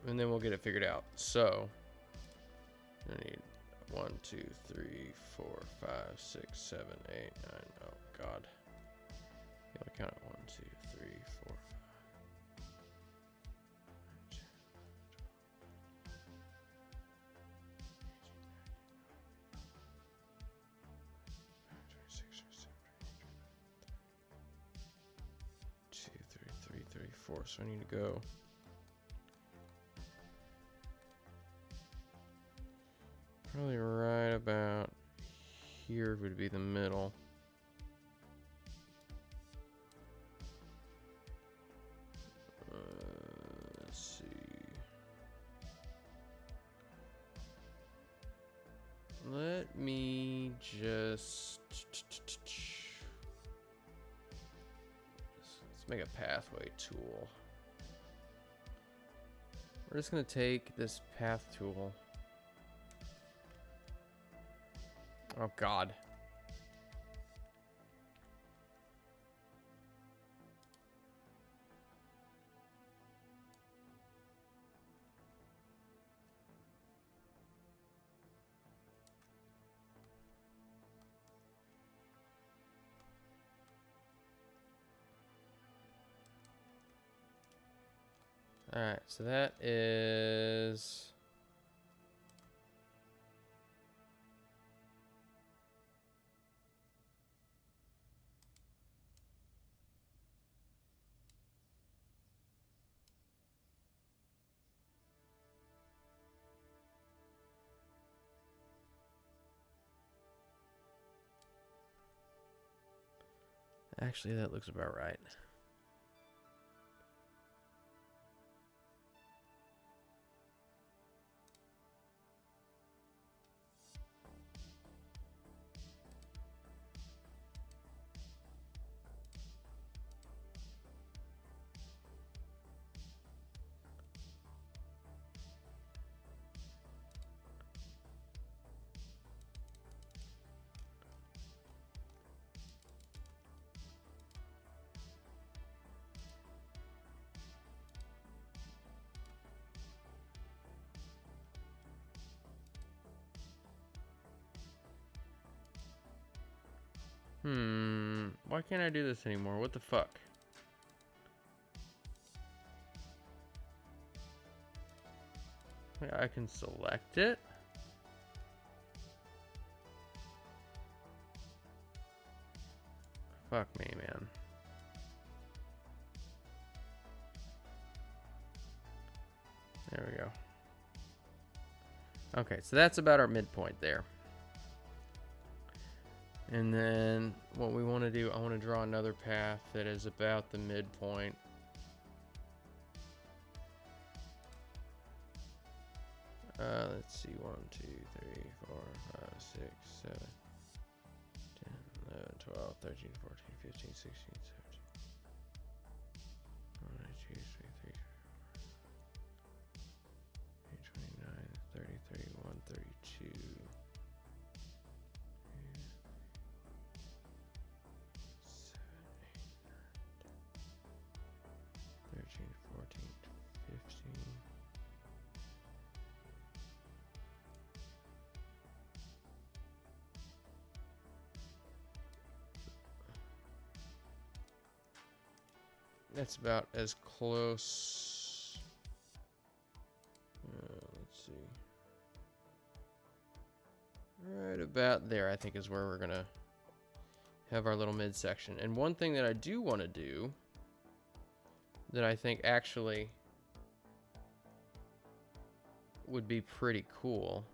A: And then we'll get it figured out. So, I need 1, 2, 3, 4, 5, 6, 7, 8, 9. Oh, God. You gotta count it. 1, 2, 3, 4, 5. 2, 3, 3, 3, 4. So I need to go. Probably right about here would be the middle. Let's see. Let me just... Let's make a pathway tool. We're just going to take this path tool. Oh, God. All right, so that is... Actually, that looks about right. Why can't I do this anymore? What the fuck? I can select it. Fuck me, man. There we go. Okay, so that's about our midpoint there. And then what we want to do, I want to draw another path that is about the midpoint. Let's see, 1, 2, 3, 4, 5, 6, 7, 10, 11, 12, 13, 14, 15, 16, 17. 1, 2, 3, 4, 29, 30, 31, 32. 13, 14, 15. That's about as close. Let's see. Right about there, I think, is where we're gonna have our little midsection. And one thing that I do want to do, that I think actually would be pretty cool,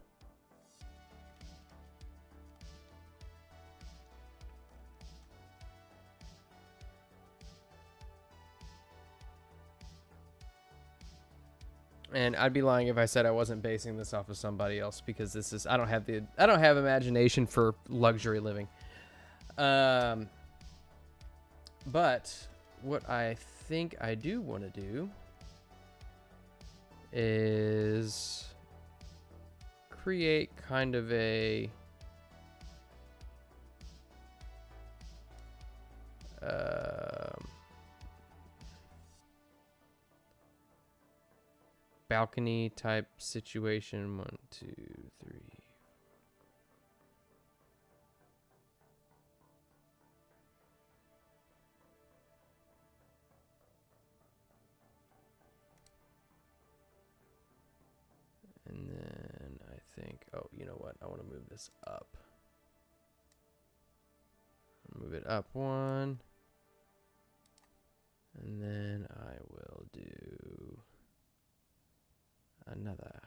A: and I'd be lying if I said I wasn't basing this off of somebody else, because this is, I don't have imagination for luxury living. But what I think I do want to do is create kind of a balcony type situation. 1, 2, 3. And then I think, oh, you know what? I want to move this up. Move it up 1. And then I will do another.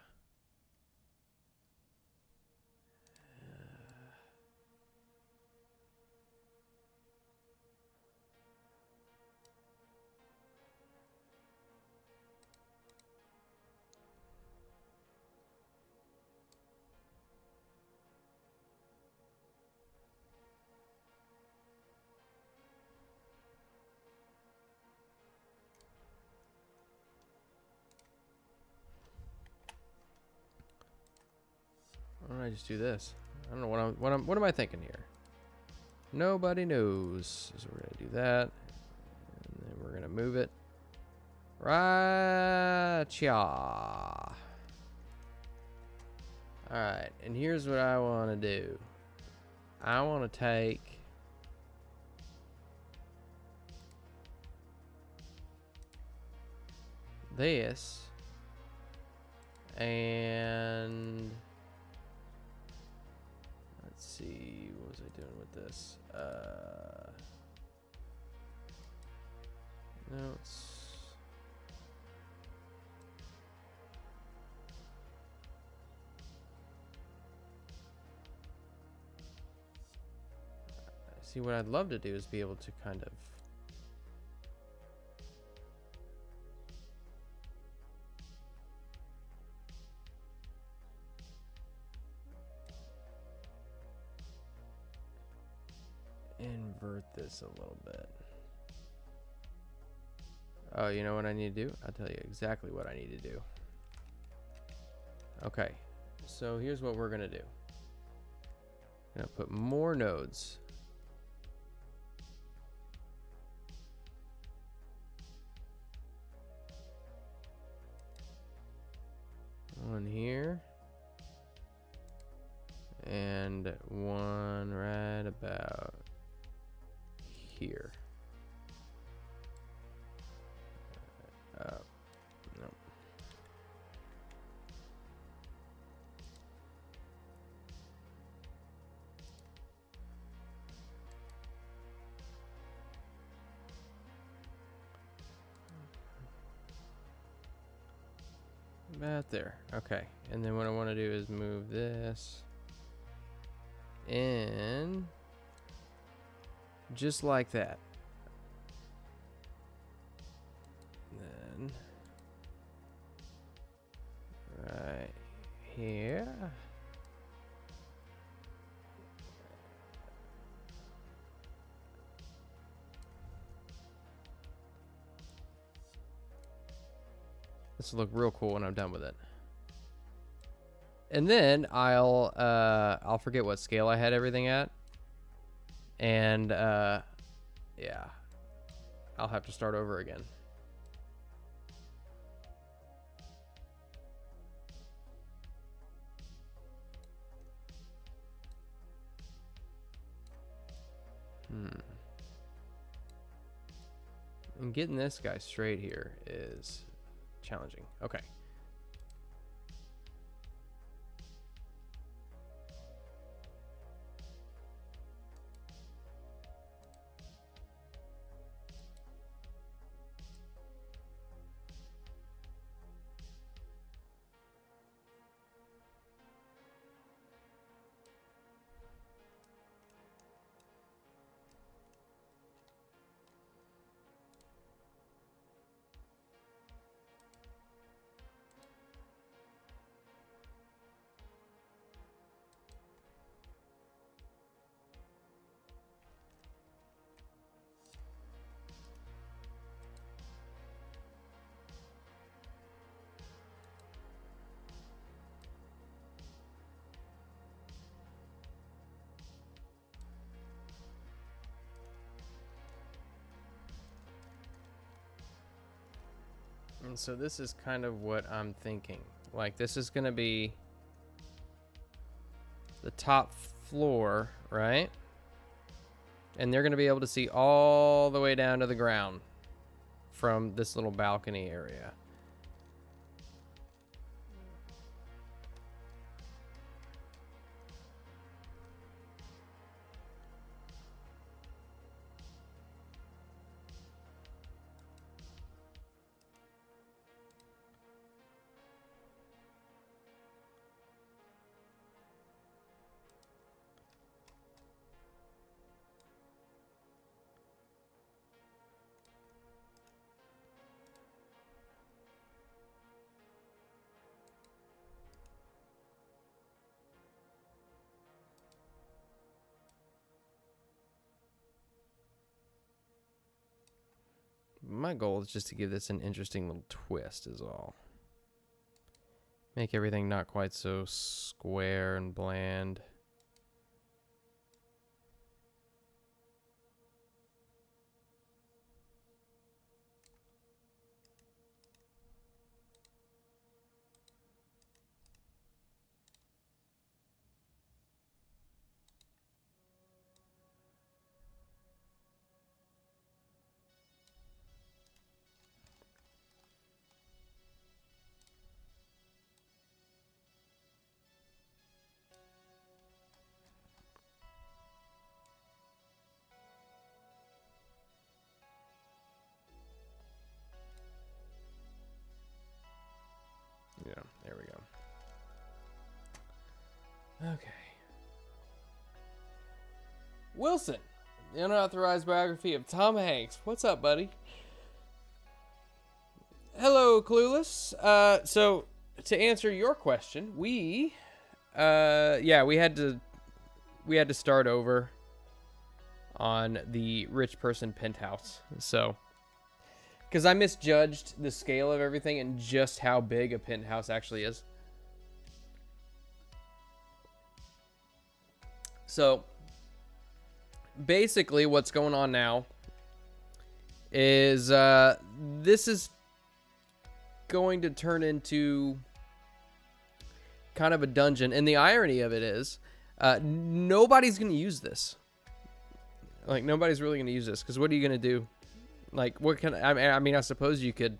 A: Why don't I just do this? I don't know what am I thinking here? Nobody knows. So we're gonna do that, and then we're gonna move it right. All right, and here's what I want to do. I want to take this and let's see, what was I doing with this? No, it's See, what I'd love to do is be able to kind of... invert this a little bit. Oh, you know what I need to do? I'll tell you exactly what I need to do. Okay, so here's what we're gonna do. I'm gonna put more nodes. One here. And one right about here. No. About there. Okay. And then what I want to do is move this in just like that. Then right here. This will look real cool when I'm done with it. And then I'll forget what scale I had everything at. And yeah. I'll have to start over again. And getting this guy straight here is challenging. Okay. And so this is kind of what I'm thinking. Like, this is going to be the top floor, right? And they're going to be able to see all the way down to the ground from this little balcony area. My goal is just to give this an interesting little twist is all. Make everything not quite so square and bland. Yeah, there we go. Okay. Wilson, The unauthorized biography of Tom Hanks. What's up, buddy? Hello, Clueless. So to answer your question, we had to start over on the rich person penthouse. So, because I misjudged the scale of everything and just how big a penthouse actually is. So, basically what's going on now is this is going to turn into kind of a dungeon. And the irony of it is nobody's going to use this. Like, nobody's really going to use this, because what are you going to do? Like, what can I mean, I suppose you could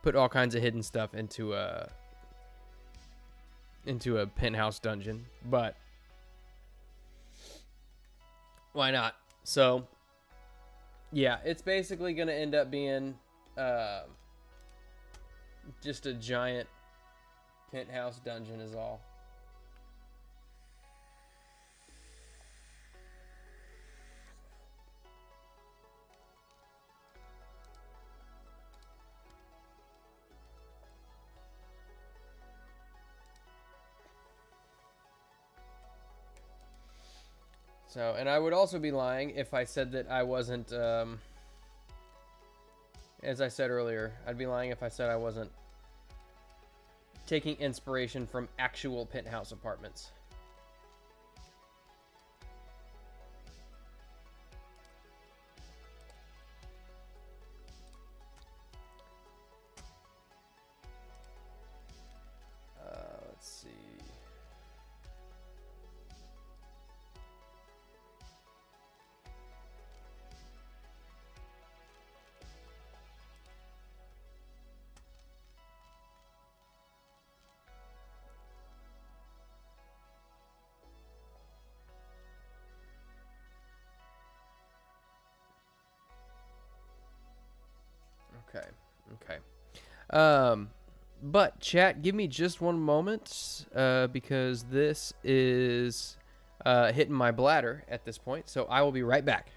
A: put all kinds of hidden stuff into a penthouse dungeon, but why not? So, yeah, it's basically going to end up being just a giant penthouse dungeon is all. So, and I would also be lying if I said that I wasn't, as I said earlier, I'd be lying if I said I wasn't taking inspiration from actual penthouse apartments. Let's see. Okay. But chat, give me just one moment, because this is hitting my bladder at this point. So I will be right back.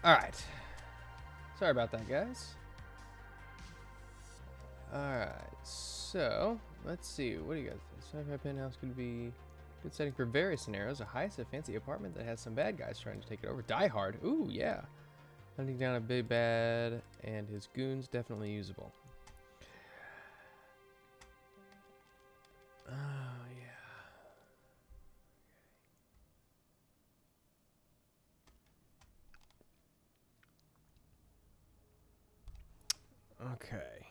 A: Alright. Sorry about that, guys. Alright, so let's see. What do you guys think? Sci-fi penthouse could be good setting for various scenarios. A heist, a fancy apartment that has some bad guys trying to take it over. Die Hard. Ooh, yeah. Hunting down a big bad and his goons, definitely usable. Oh, yeah. Okay.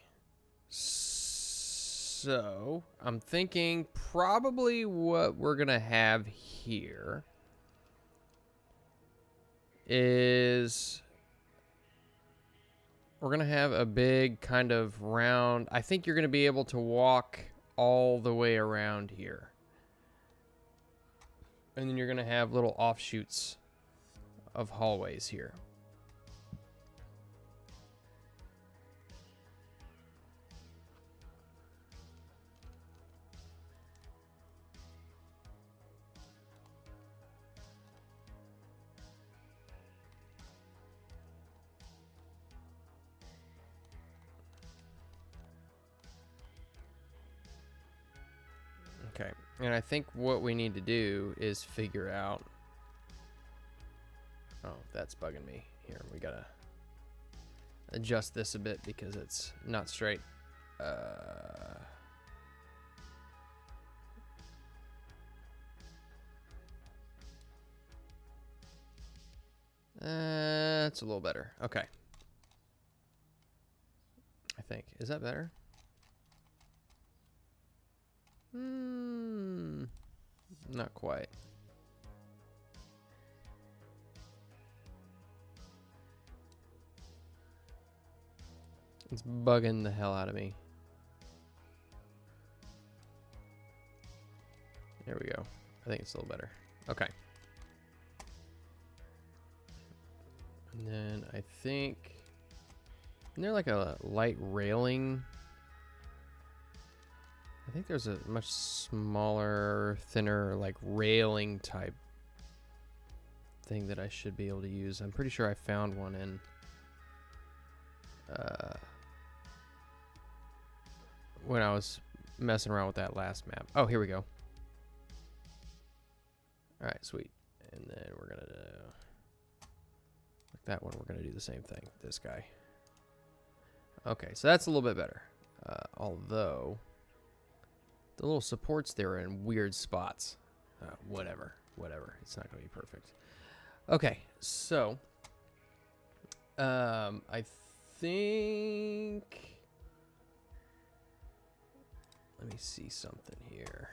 A: So, I'm thinking probably what we're going to have here is we're going to have a big kind of round. I think you're going to be able to walk all the way around here. And then you're going to have little offshoots of hallways here. Okay, and I think what we need to do is figure out... Oh, that's bugging me. Here, we gotta adjust this a bit because it's not straight. That's a little better. Okay. I think. Is that better? Not quite. It's bugging the hell out of me. There we go. I think it's a little better. Okay. And then I think... Isn't there like a light railing? I think there's a much smaller, thinner, like railing type thing that I should be able to use. I'm pretty sure I found one in when I was messing around with that last map. Oh, here we go. All right, sweet. And then we're gonna like that one. We're gonna do the same thing. This guy. Okay, so that's a little bit better. Although the little supports there are in weird spots. Whatever. It's not gonna be perfect. Okay, so I think. Let me see something here.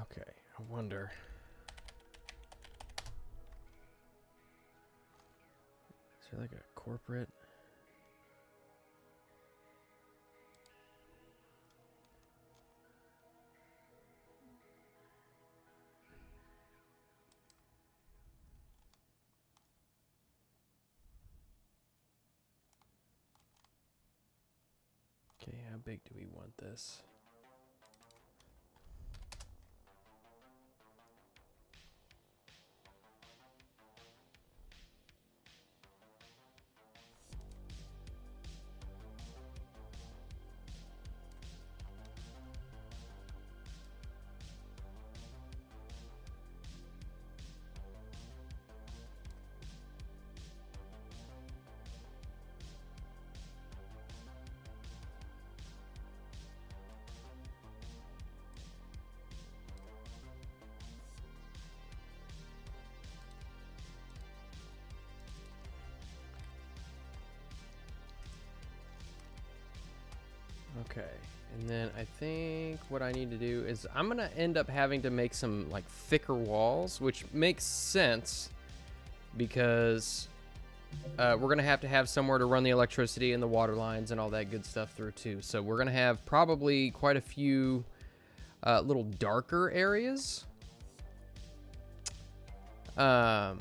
A: Okay, I wonder. Is there like a corporate? Okay, how big do we want this? Okay, and then I think what I need to do is I'm gonna end up having to make some like thicker walls, which makes sense because we're going to have somewhere to run the electricity and the water lines and all that good stuff through too. So we're going to have probably quite a few little darker areas. And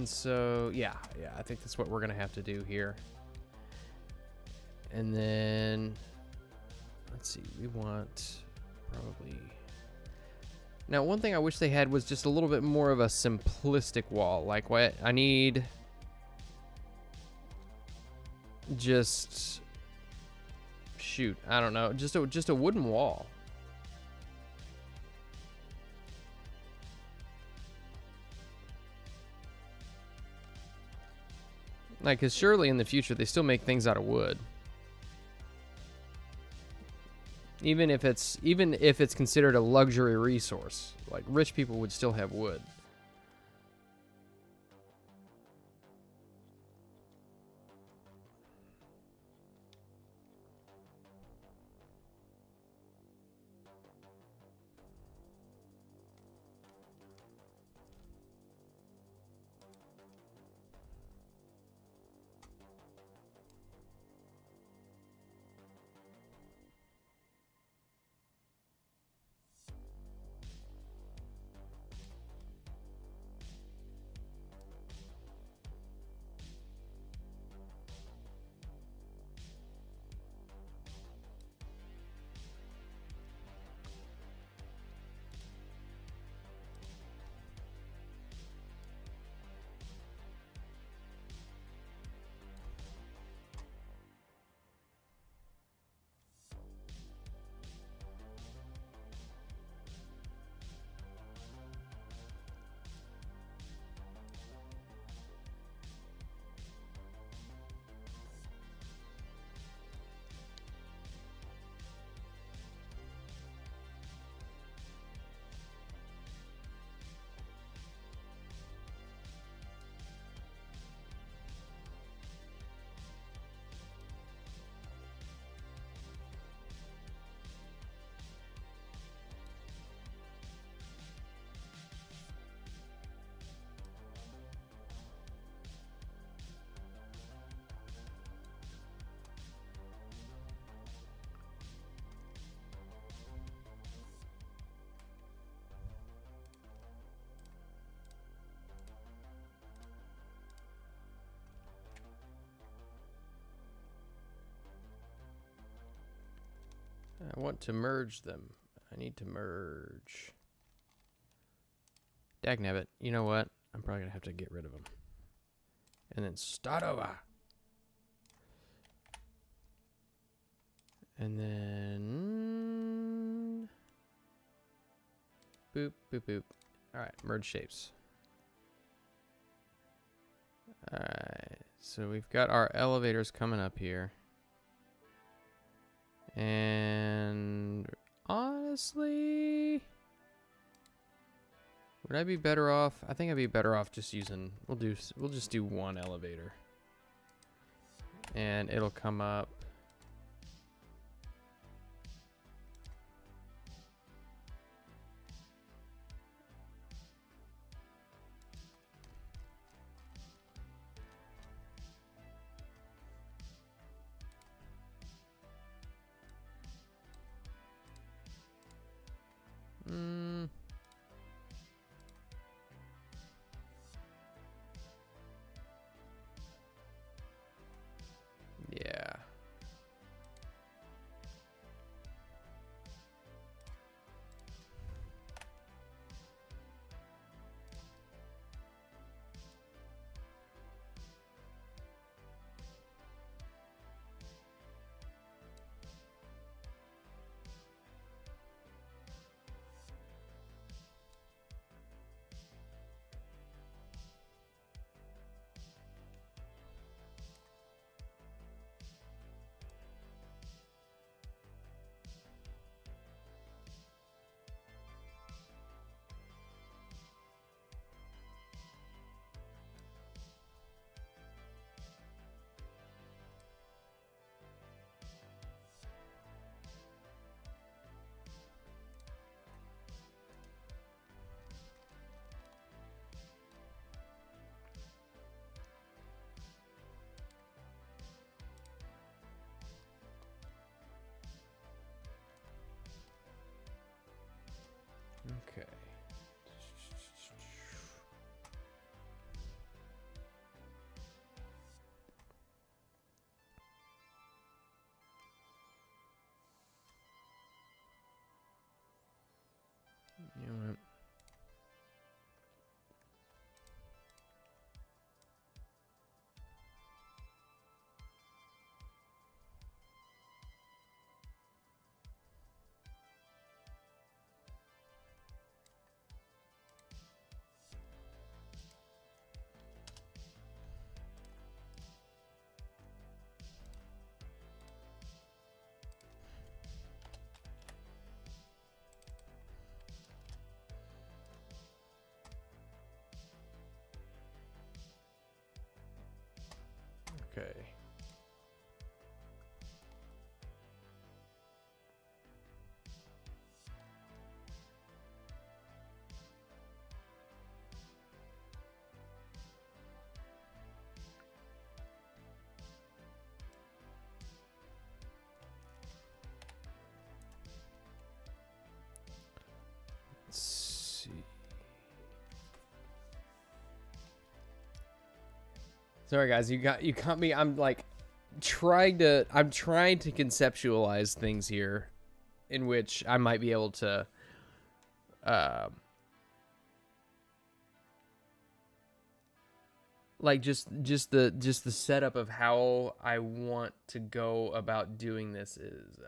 A: so, yeah, I think that's what we're going to have to do here. And then, let's see, we want probably... Now, one thing I wish they had was just a little bit more of a simplistic wall. Like, what I need... Just... Shoot, I don't know. Just a wooden wall. Like, because surely in the future they still make things out of wood. Even if it's considered a luxury resource, like rich people would still have wood. I want to merge them. I need to merge. Dagnabbit. You know what? I'm probably going to have to get rid of them. And then start over. And then... Boop, boop, boop. Alright, merge shapes. Alright, so we've got our elevators coming up here. And honestly, would I be better off? I think I'd be better off just using, we'll just do one elevator. And it'll come up. Yeah. You know what? Okay. Let's see. Sorry guys, you got me. I'm trying to conceptualize things here in which I might be able to just the setup of how I want to go about doing this is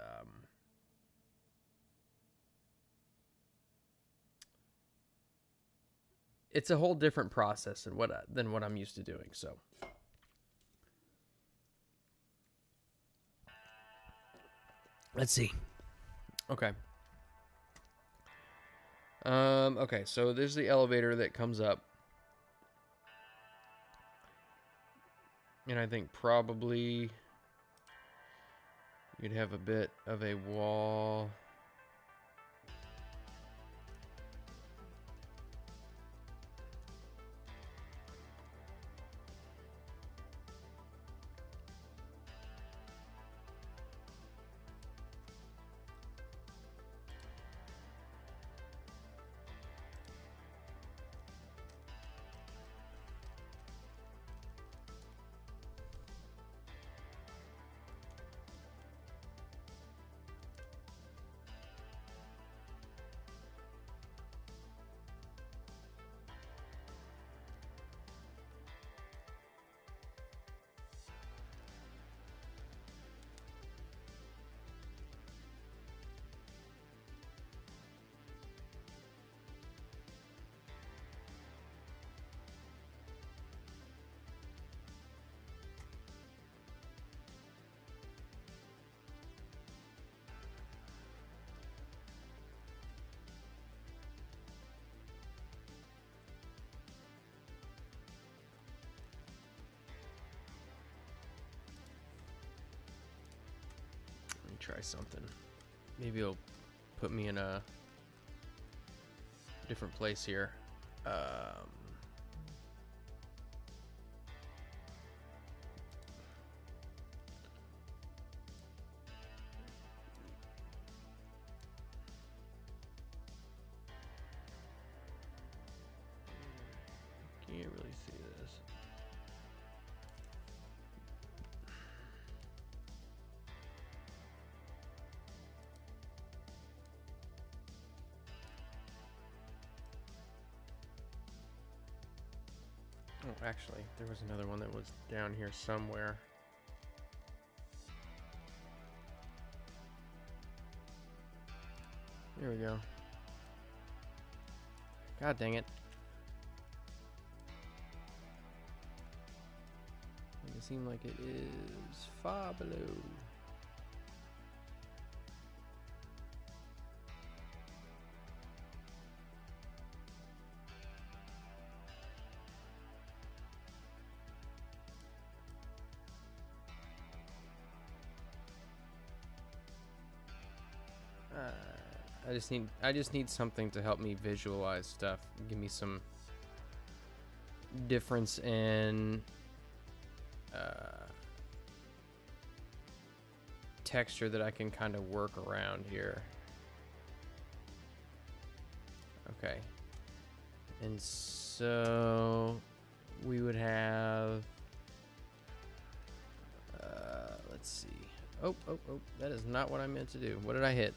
A: it's a whole different process than what I'm used to doing. So let's see. Okay. Okay, so there's the elevator that comes up. And I think probably you'd have a bit of a wall. Try something. Maybe it'll put me in a different place here. Can't really see this. Oh, actually, there was another one that was down here somewhere. There we go. God dang it. It seems like it is far below. I just need something to help me visualize stuff. Give me some difference in texture that I can kind of work around here. Okay. And so we would have let's see. Oh, that is not what I meant to do. What did I hit?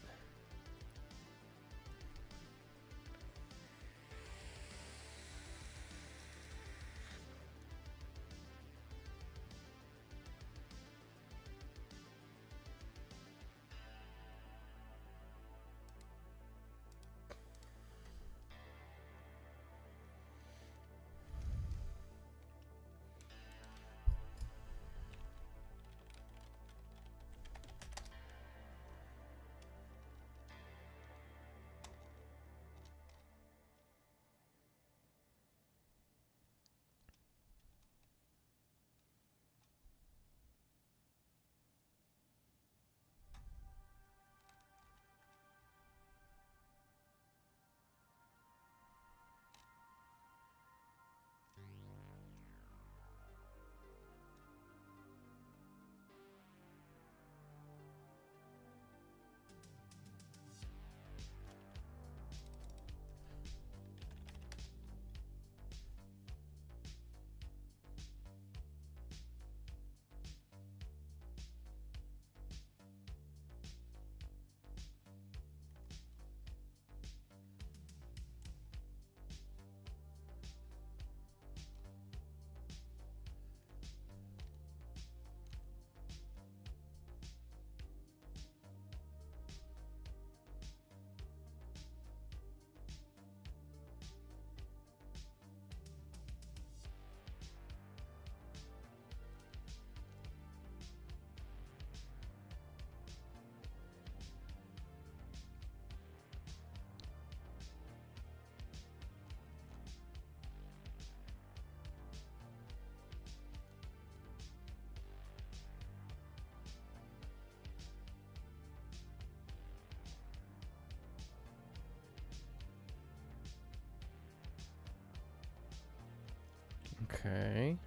A: Okay.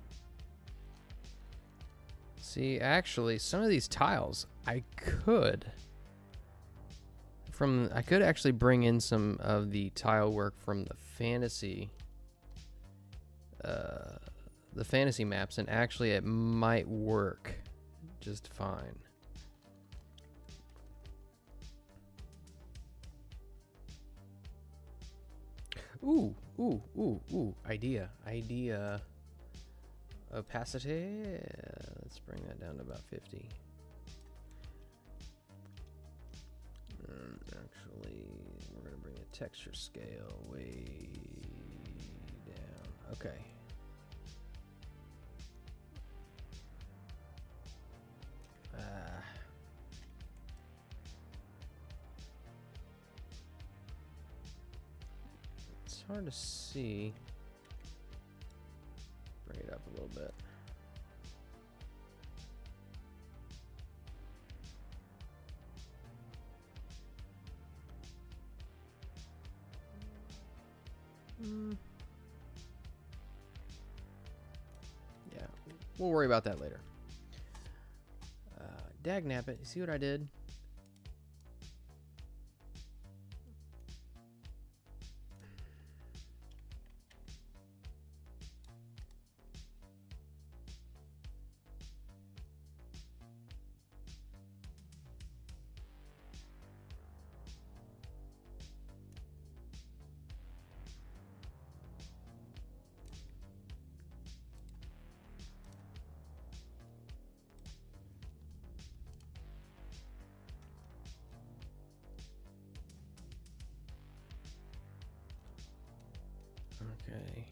A: See, actually, some of these tiles I could actually bring in some of the tile work from the fantasy maps, and actually it might work just fine. Ooh, idea. Opacity, let's bring that down to about 50. Actually, we're gonna bring the texture scale way down. Okay. It's hard to see. Bring it up a little bit. Yeah, we'll worry about that later. Dagnabbit, you see what I did? Okay.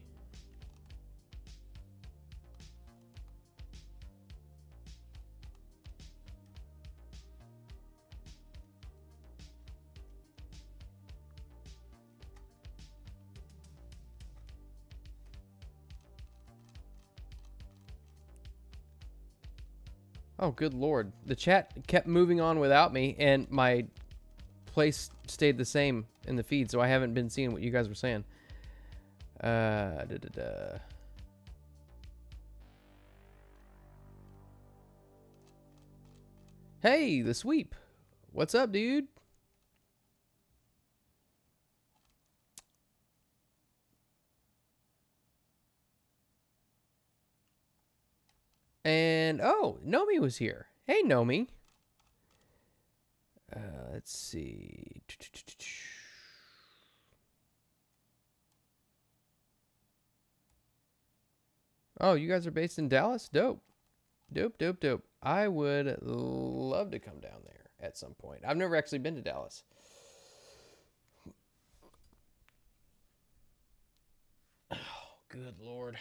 A: Oh, good lord. The chat kept moving on without me, and my place stayed the same in the feed, so I haven't been seeing what you guys were saying. Hey, the sweep. What's up, dude? And, oh, Nomi was here. Hey, Nomi. Let's see. Oh, you guys are based in Dallas? Dope. Dope. I would love to come down there at some point. I've never actually been to Dallas. Oh, good lord.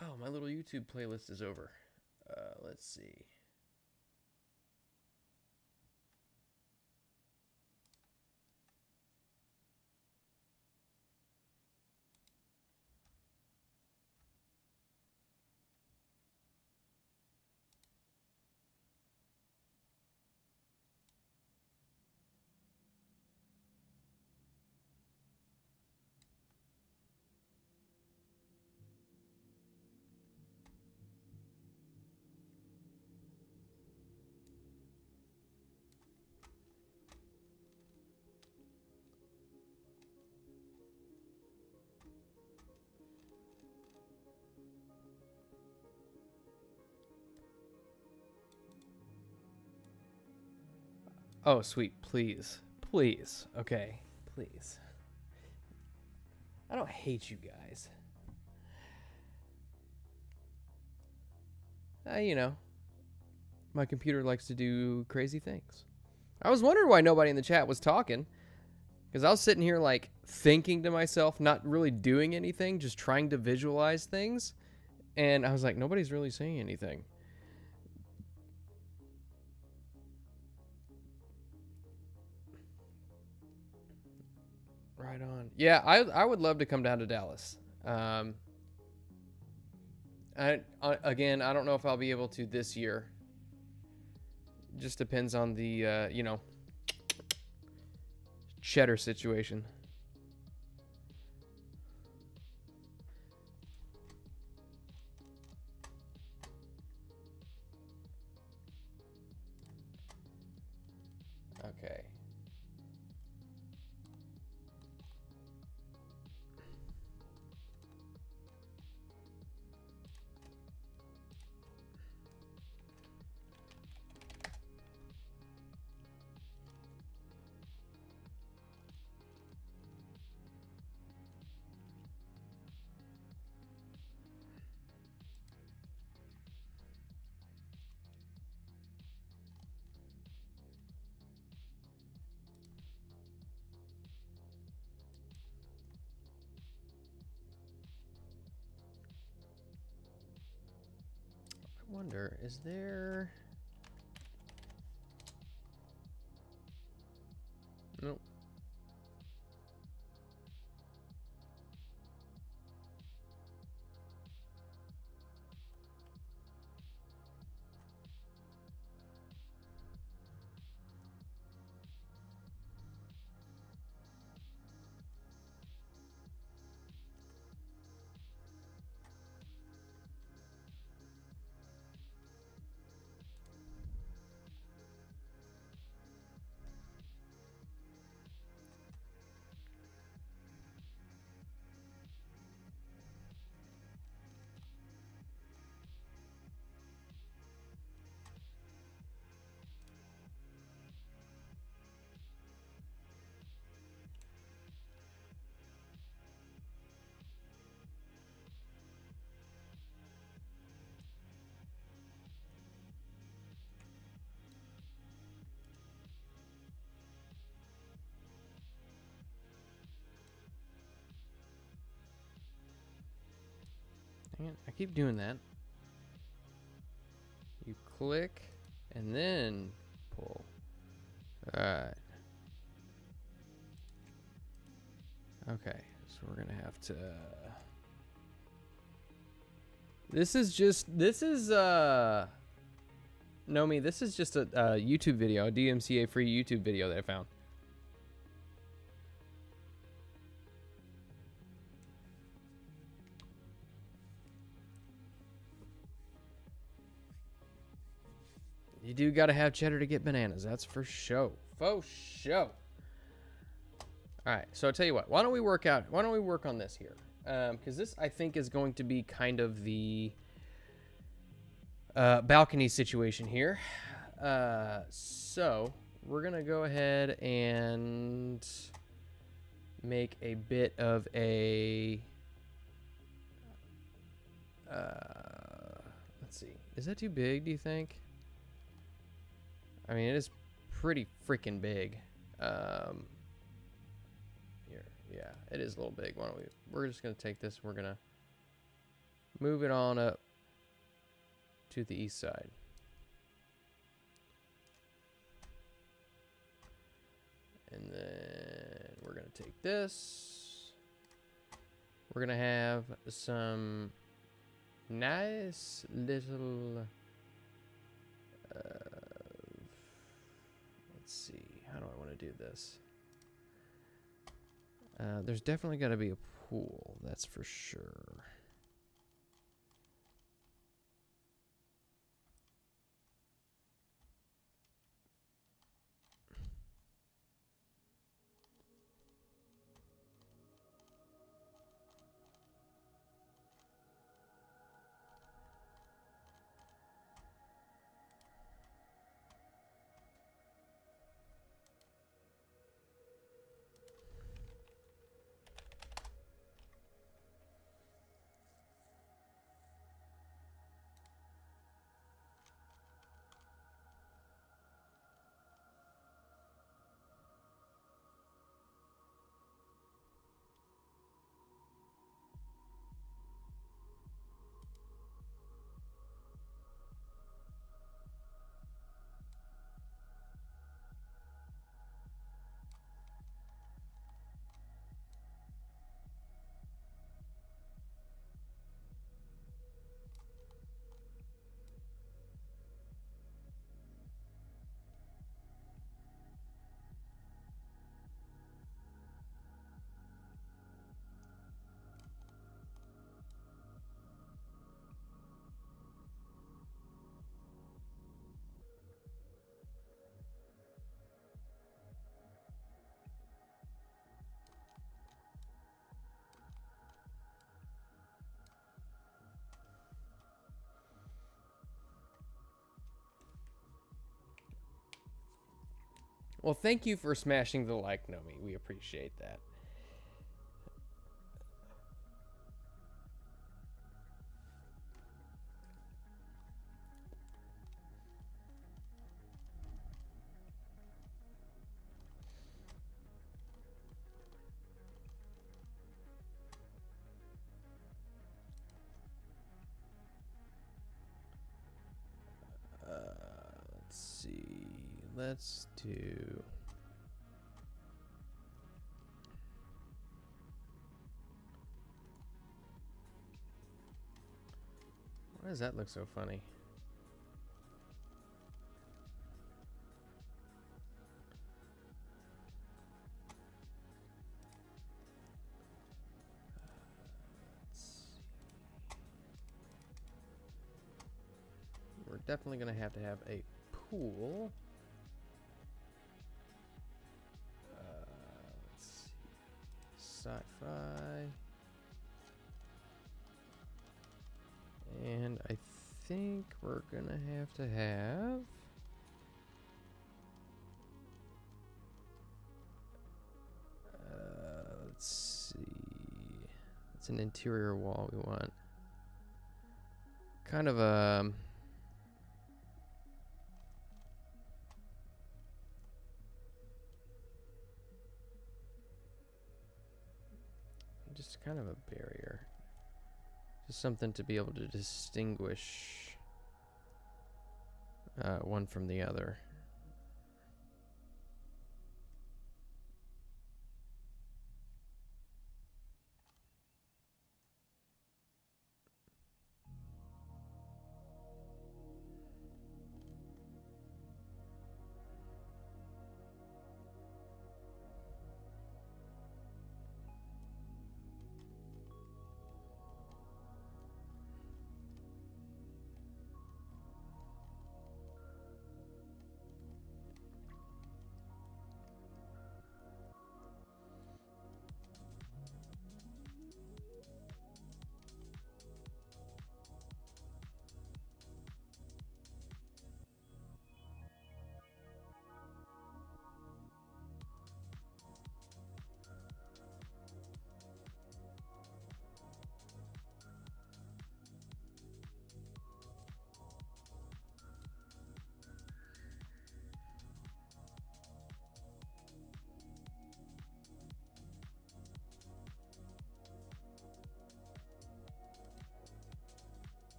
A: Oh, my little YouTube playlist is over. Let's see. Oh, sweet. Please. Okay. Please. I don't hate you guys. You know, my computer likes to do crazy things. I was wondering why nobody in the chat was talking. Because I was sitting here, like, thinking to myself, not really doing anything, just trying to visualize things. And I was like, nobody's really saying anything. Right on. Yeah, I would love to come down to Dallas. Again, I don't know if I'll be able to this year. Just depends on the, you know, cheddar situation. Okay. I wonder, is there... Nope. Dang it, I keep doing that. You click and then pull. Alright. Okay, so we're gonna have to... This is just a YouTube video, a DMCA free YouTube video that I found. You do gotta have cheddar to get bananas, that's for show. For show. Alright, so I'll tell you what, why don't we work on this here? Because this, I think, is going to be kind of the balcony situation here. So we're gonna go ahead and make a bit of a let's see, is that too big, do you think? I mean, it is pretty freaking big. Here, yeah, it is a little big. Why don't we're just gonna take this and we're gonna move it on up to the east side. And then we're gonna take this. We're gonna have some nice little let's see, how do I want to do this? There's definitely got to be a pool, that's for sure. Well, thank you for smashing the like, Nomi. We appreciate that. Let's see. Let's do... Why does that look so funny? We're definitely going to have a pool. Let's see. Sci-fi. And I think we're going to have... let's see. It's an interior wall we want. Kind of a... just kind of a barrier. Just something to be able to distinguish one from the other.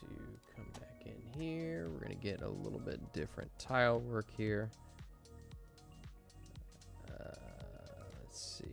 A: To come back in here, we're going to get a little bit different tile work here. Let's see.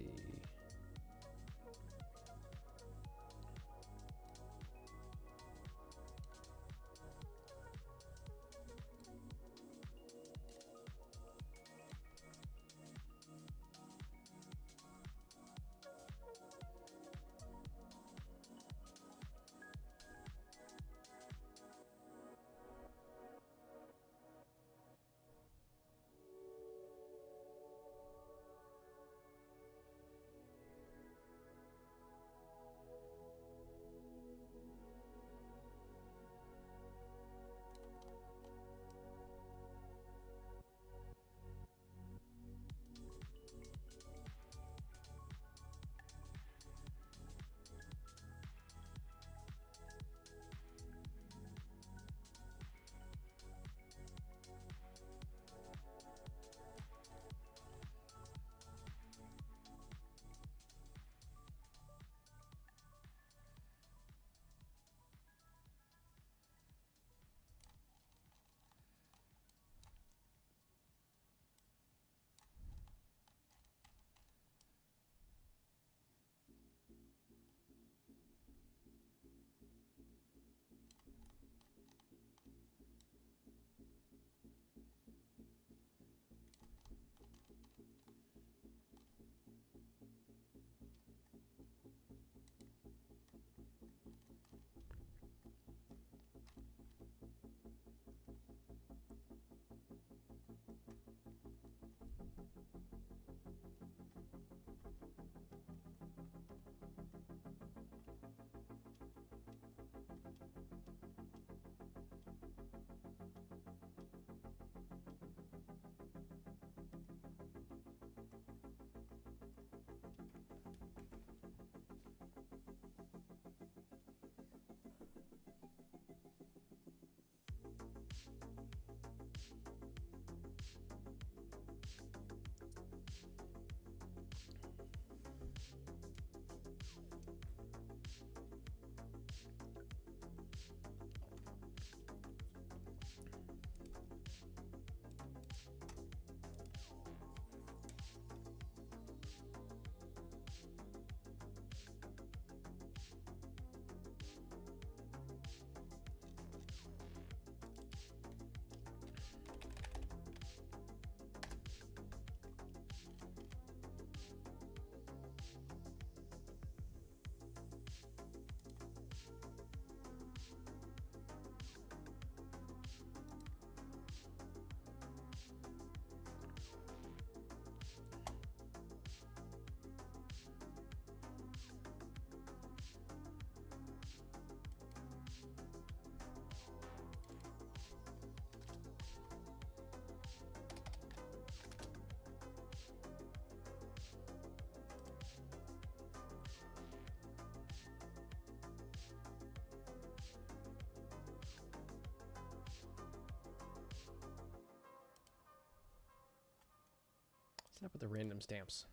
A: What's up with the random stamps?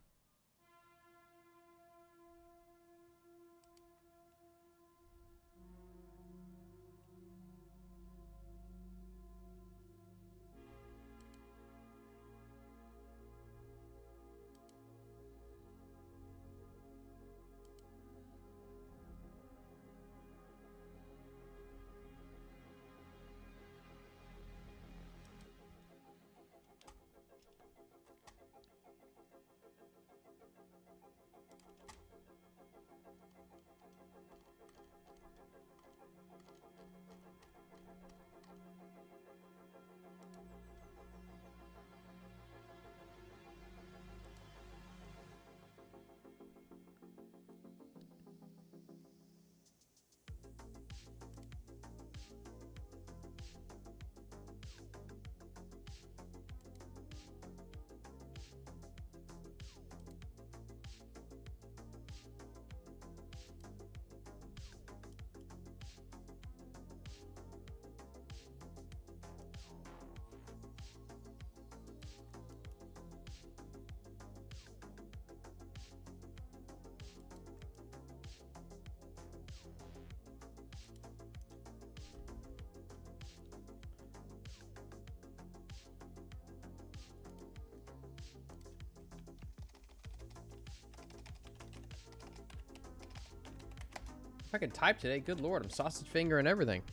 A: If I could type today, good lord, I'm sausage finger and everything.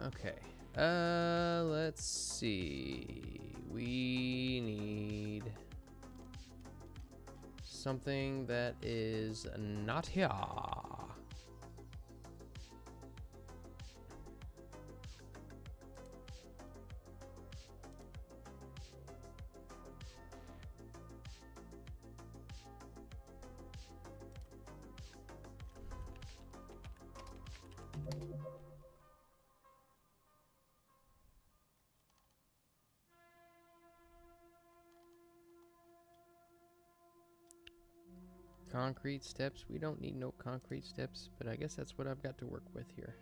A: Okay. Let's see. We need something that is not here. Concrete steps. We don't need no concrete steps, but I guess that's what I've got to work with here.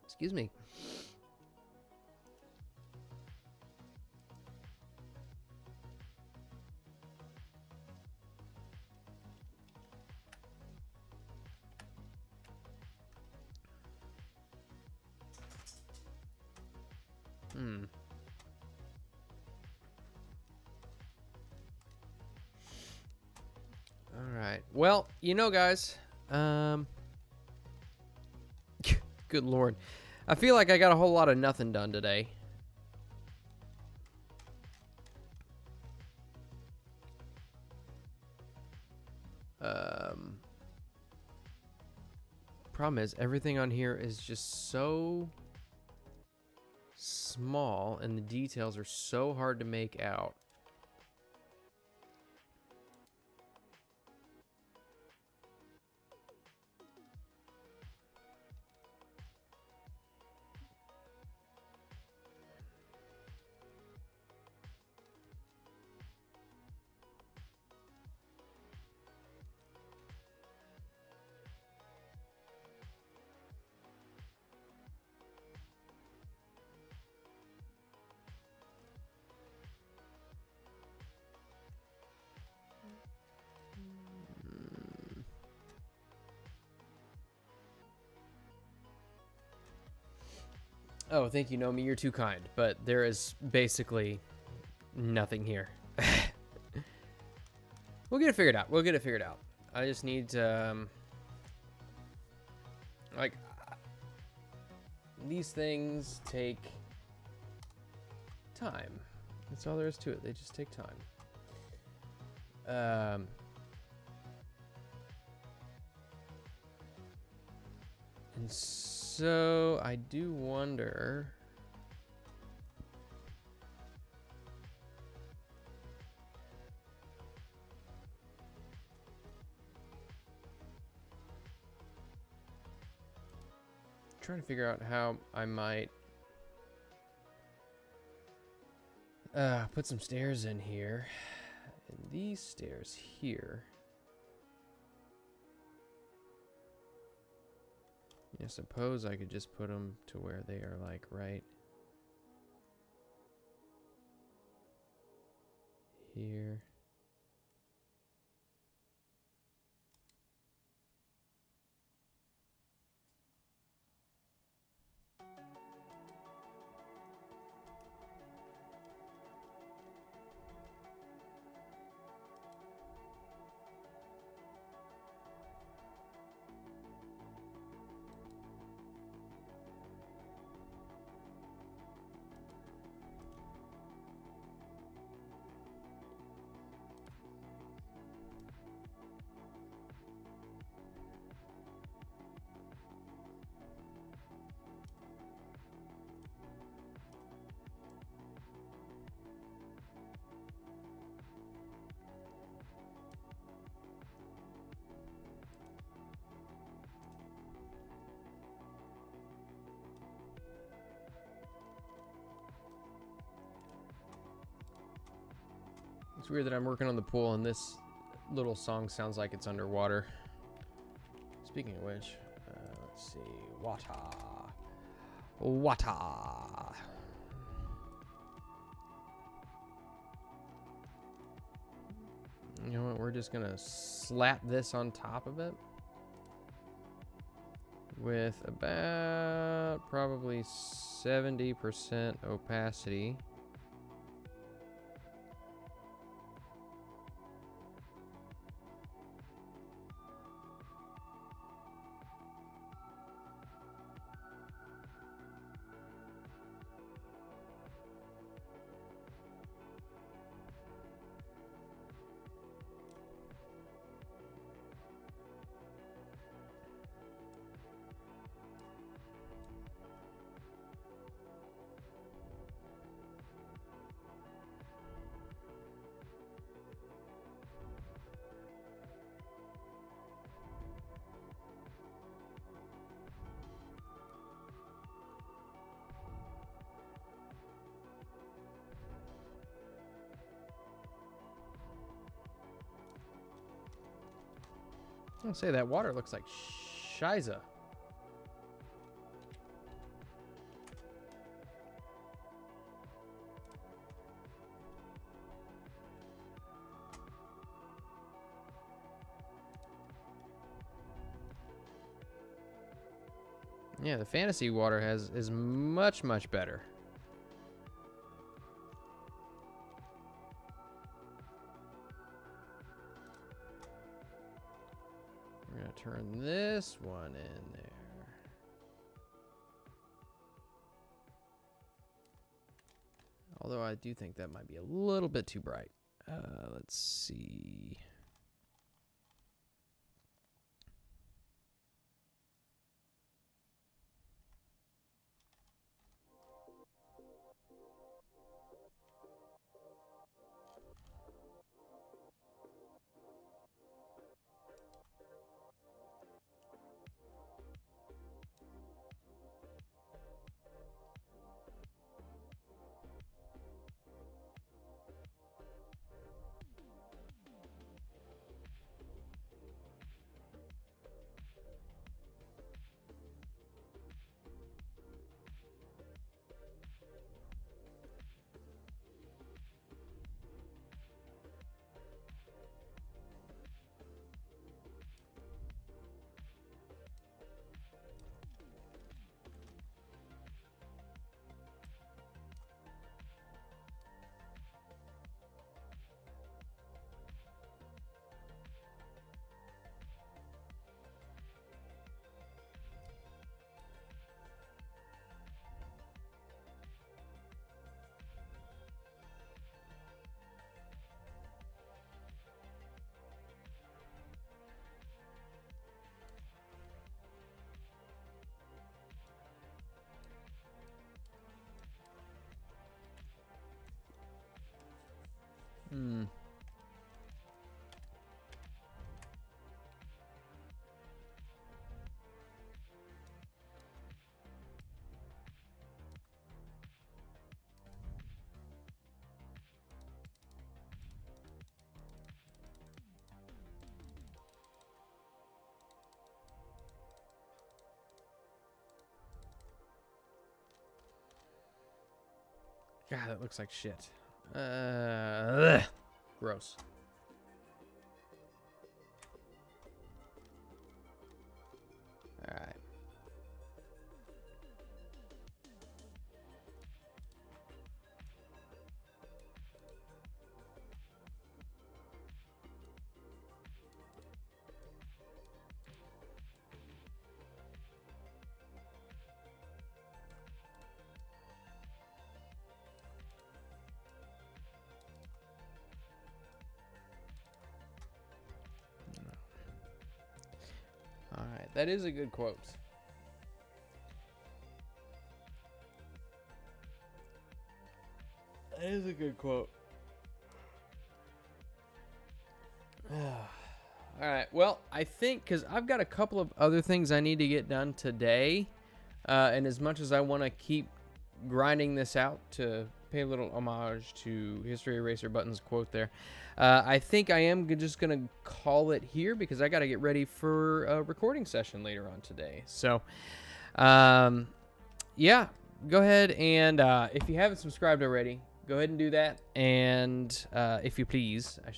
A: Excuse me. All right. Well, you know, guys, good lord. I feel like I got a whole lot of nothing done today. Problem is, everything on here is just so small, and the details are so hard to make out. Oh, thank you, Nomi. You're too kind. But there is basically nothing here. We'll get it figured out. We'll get it figured out. I just need to, like, these things take time. That's all there is to it. They just take time. And so I do wonder. Trying to figure out how I might put some stairs in here. And these stairs here. I suppose I could just put them to where they are, like, right here. It's weird that I'm working on the pool and this little song sounds like it's underwater. Speaking of which, let's see. Water. Water. You know what? We're just going to slap this on top of it with about probably 70% opacity. I'll say that water looks like Shiza. Yeah, the fantasy water is much better. We're gonna turn this one in there. Although I do think that might be a little bit too bright. Let's see. God, that looks like shit. Ugh. Gross. All right. All right, that is a good quote. That is a good quote. All right, well, I think because I've got a couple of other things I need to get done today, and as much as I want to keep grinding this out to pay a little homage to History Eraser Button's quote there, I think I am just going to call it here because I got to get ready for a recording session later on today. So, yeah, go ahead and if you haven't subscribed already, go ahead and do that. And if you please, I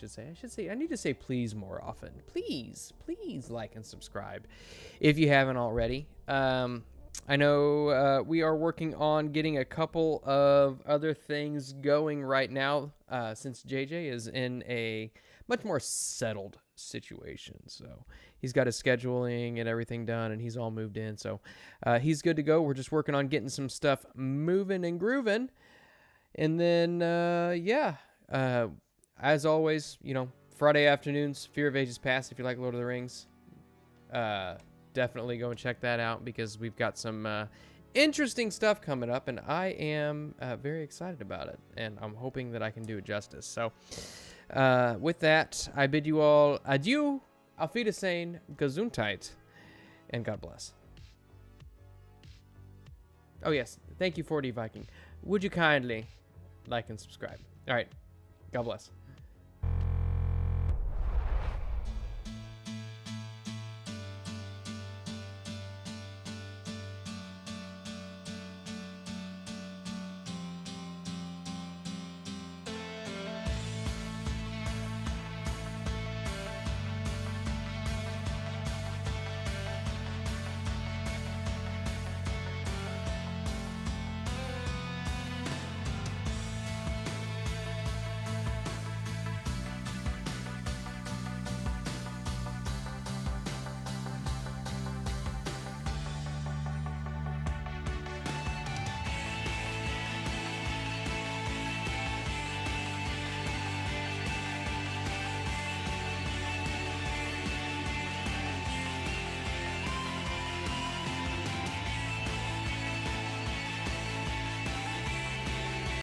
A: need to say please more often. Please like and subscribe if you haven't already. I know we are working on getting a couple of other things going right now since JJ is in a much more settled situation. So he's got his scheduling and everything done, and he's all moved in. So he's good to go. We're just working on getting some stuff moving and grooving. And then, as always, Friday afternoons, Fear of Ages Past, if you like Lord of the Rings. Definitely go and check that out because we've got some interesting stuff coming up, and I am very excited about it, and I'm hoping that I can do it justice. So with that, I bid you all adieu, auf Wiedersehen, Gesundheit, and God bless. Oh, yes. Thank you, 4D Viking. Would you kindly like and subscribe? All right. God bless.